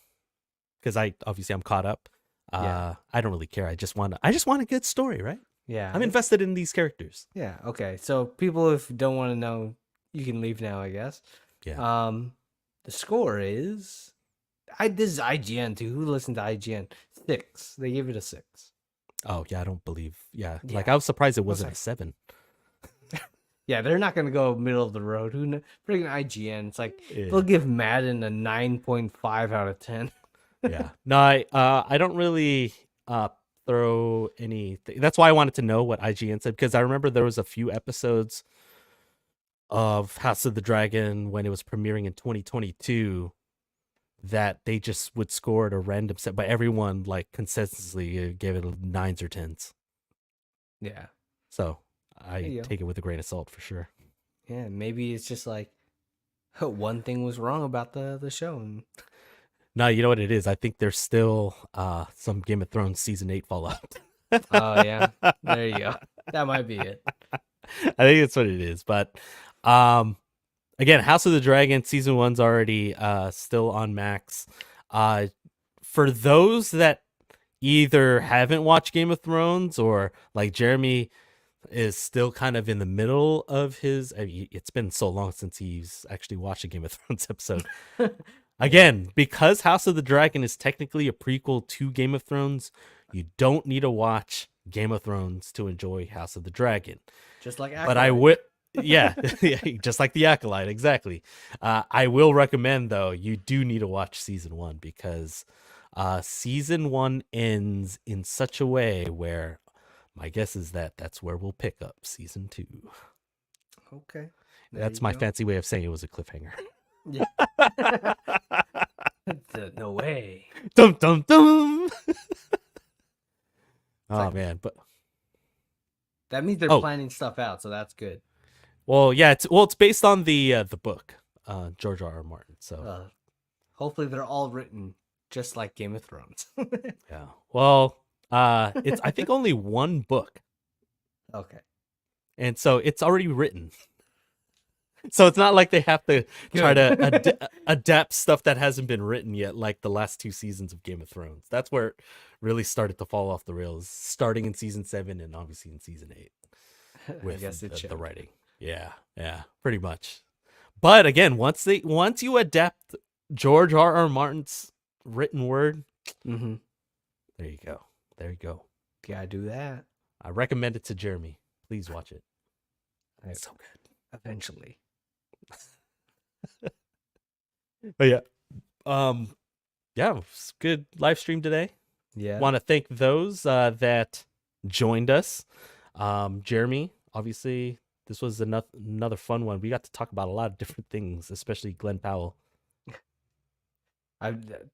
because I'm caught up. Yeah. I don't really care. I just want a good story, right? Yeah. I'm invested in these characters. Yeah. Okay. So people, if don't want to know, you can leave now, I guess. Yeah. The score is this is IGN too. Who listened to IGN? 6. They gave it a 6. Oh yeah, I don't believe. Yeah, like Yeah. I was surprised it was wasn't like- a 7. Yeah, they're not gonna go middle of the road. Freaking IGN. It's like Yeah. they'll give Madden a 9.5 out of 10. Yeah. No, I don't really throw any. That's why I wanted to know what IGN said because I remember there was a few episodes of House of the Dragon when it was premiering in 2022 that they just would score at a random set, but everyone like consensusly gave it 9s or 10s. Yeah. So There I you go. take it with a grain of salt for sure. Yeah, maybe it's just like one thing was wrong about the show. And No, you know what it is? I think there's still some Game of Thrones season 8 fallout. oh yeah, there you go. That might be it. I think that's what it is. But again, House of the Dragon season 1's already still on Max. For those that either haven't watched Game of Thrones or like Jeremy is still kind of in the middle of his. I mean, it's been so long since he's actually watched a Game of Thrones episode. Yeah. Again, because House of the Dragon is technically a prequel to Game of Thrones, you don't need to watch Game of Thrones to enjoy House of the Dragon. Just like But I Acolyte. would, yeah, just like the Acolyte, exactly. I will recommend though, you do need to watch season 1 because season 1 ends in such a way where my guess is that that's where we'll pick up season 2. Okay. There That's you my go. fancy way of saying it was a cliffhanger. Yeah. No way. Dum dum dum. Oh like- man, but That means they're Oh. planning stuff out, so that's good. well, yeah, it's based on the book, George R. R. Martin. So Hopefully they're all written just like Game of Thrones. yeah, well, it's I think only one book, Okay. and so it's already written. So it's not like they have to try to adapt stuff that hasn't been written yet, like the last 2 seasons of Game of Thrones. That's where it really started to fall off the rails, starting in season 7 and obviously in season 8 with I guess it the writing. Yeah, pretty much. But again, once you adapt George R. R. Martin's written word, Mm-hmm. there you go. Gotta do that. I recommend it to Jeremy. Please watch it. It's so good. Eventually. But yeah, yeah, it's a good live stream today. Yeah. Want to thank those that joined us. Jeremy, obviously, this was another fun one. We got to talk about a lot of different things, especially Glenn Powell.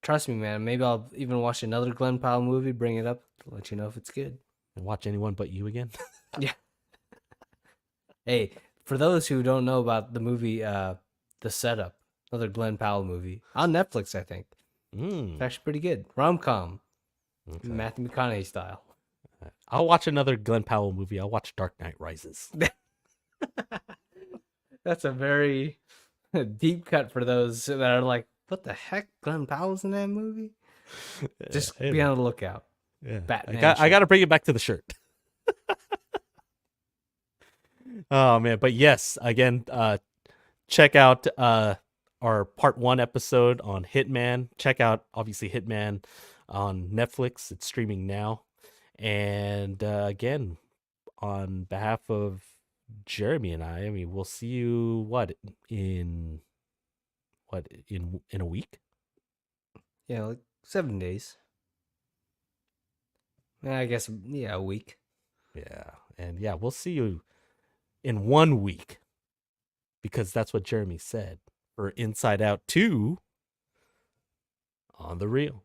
Trust me, man. Maybe I'll even watch another Glenn Powell movie, bring it up, let you know if it's good. And watch Anyone But You again. Yeah. Hey, for those who don't know about the movie, The Setup, another Glenn Powell movie on Netflix, I think. It's actually pretty good. Rom-com, Okay. Matthew McConaughey style. I'll watch another Glenn Powell movie. I'll watch Dark Knight Rises. That's a very deep cut for those that are like, what the heck? Glenn Powell's in that movie? Just be on the lookout. Yeah. Batman I got to bring it back to the shirt. Oh man, but yes, again, check out our part 1 episode on Hitman. Check out obviously Hitman on Netflix. It's streaming now. And again, on behalf of Jeremy and I mean, we'll see you in a week? Yeah, like 7 days. I guess, yeah, a week. Yeah. And yeah, we'll see you in 1 week because that's what Jeremy said for Inside Out 2 on the Reel.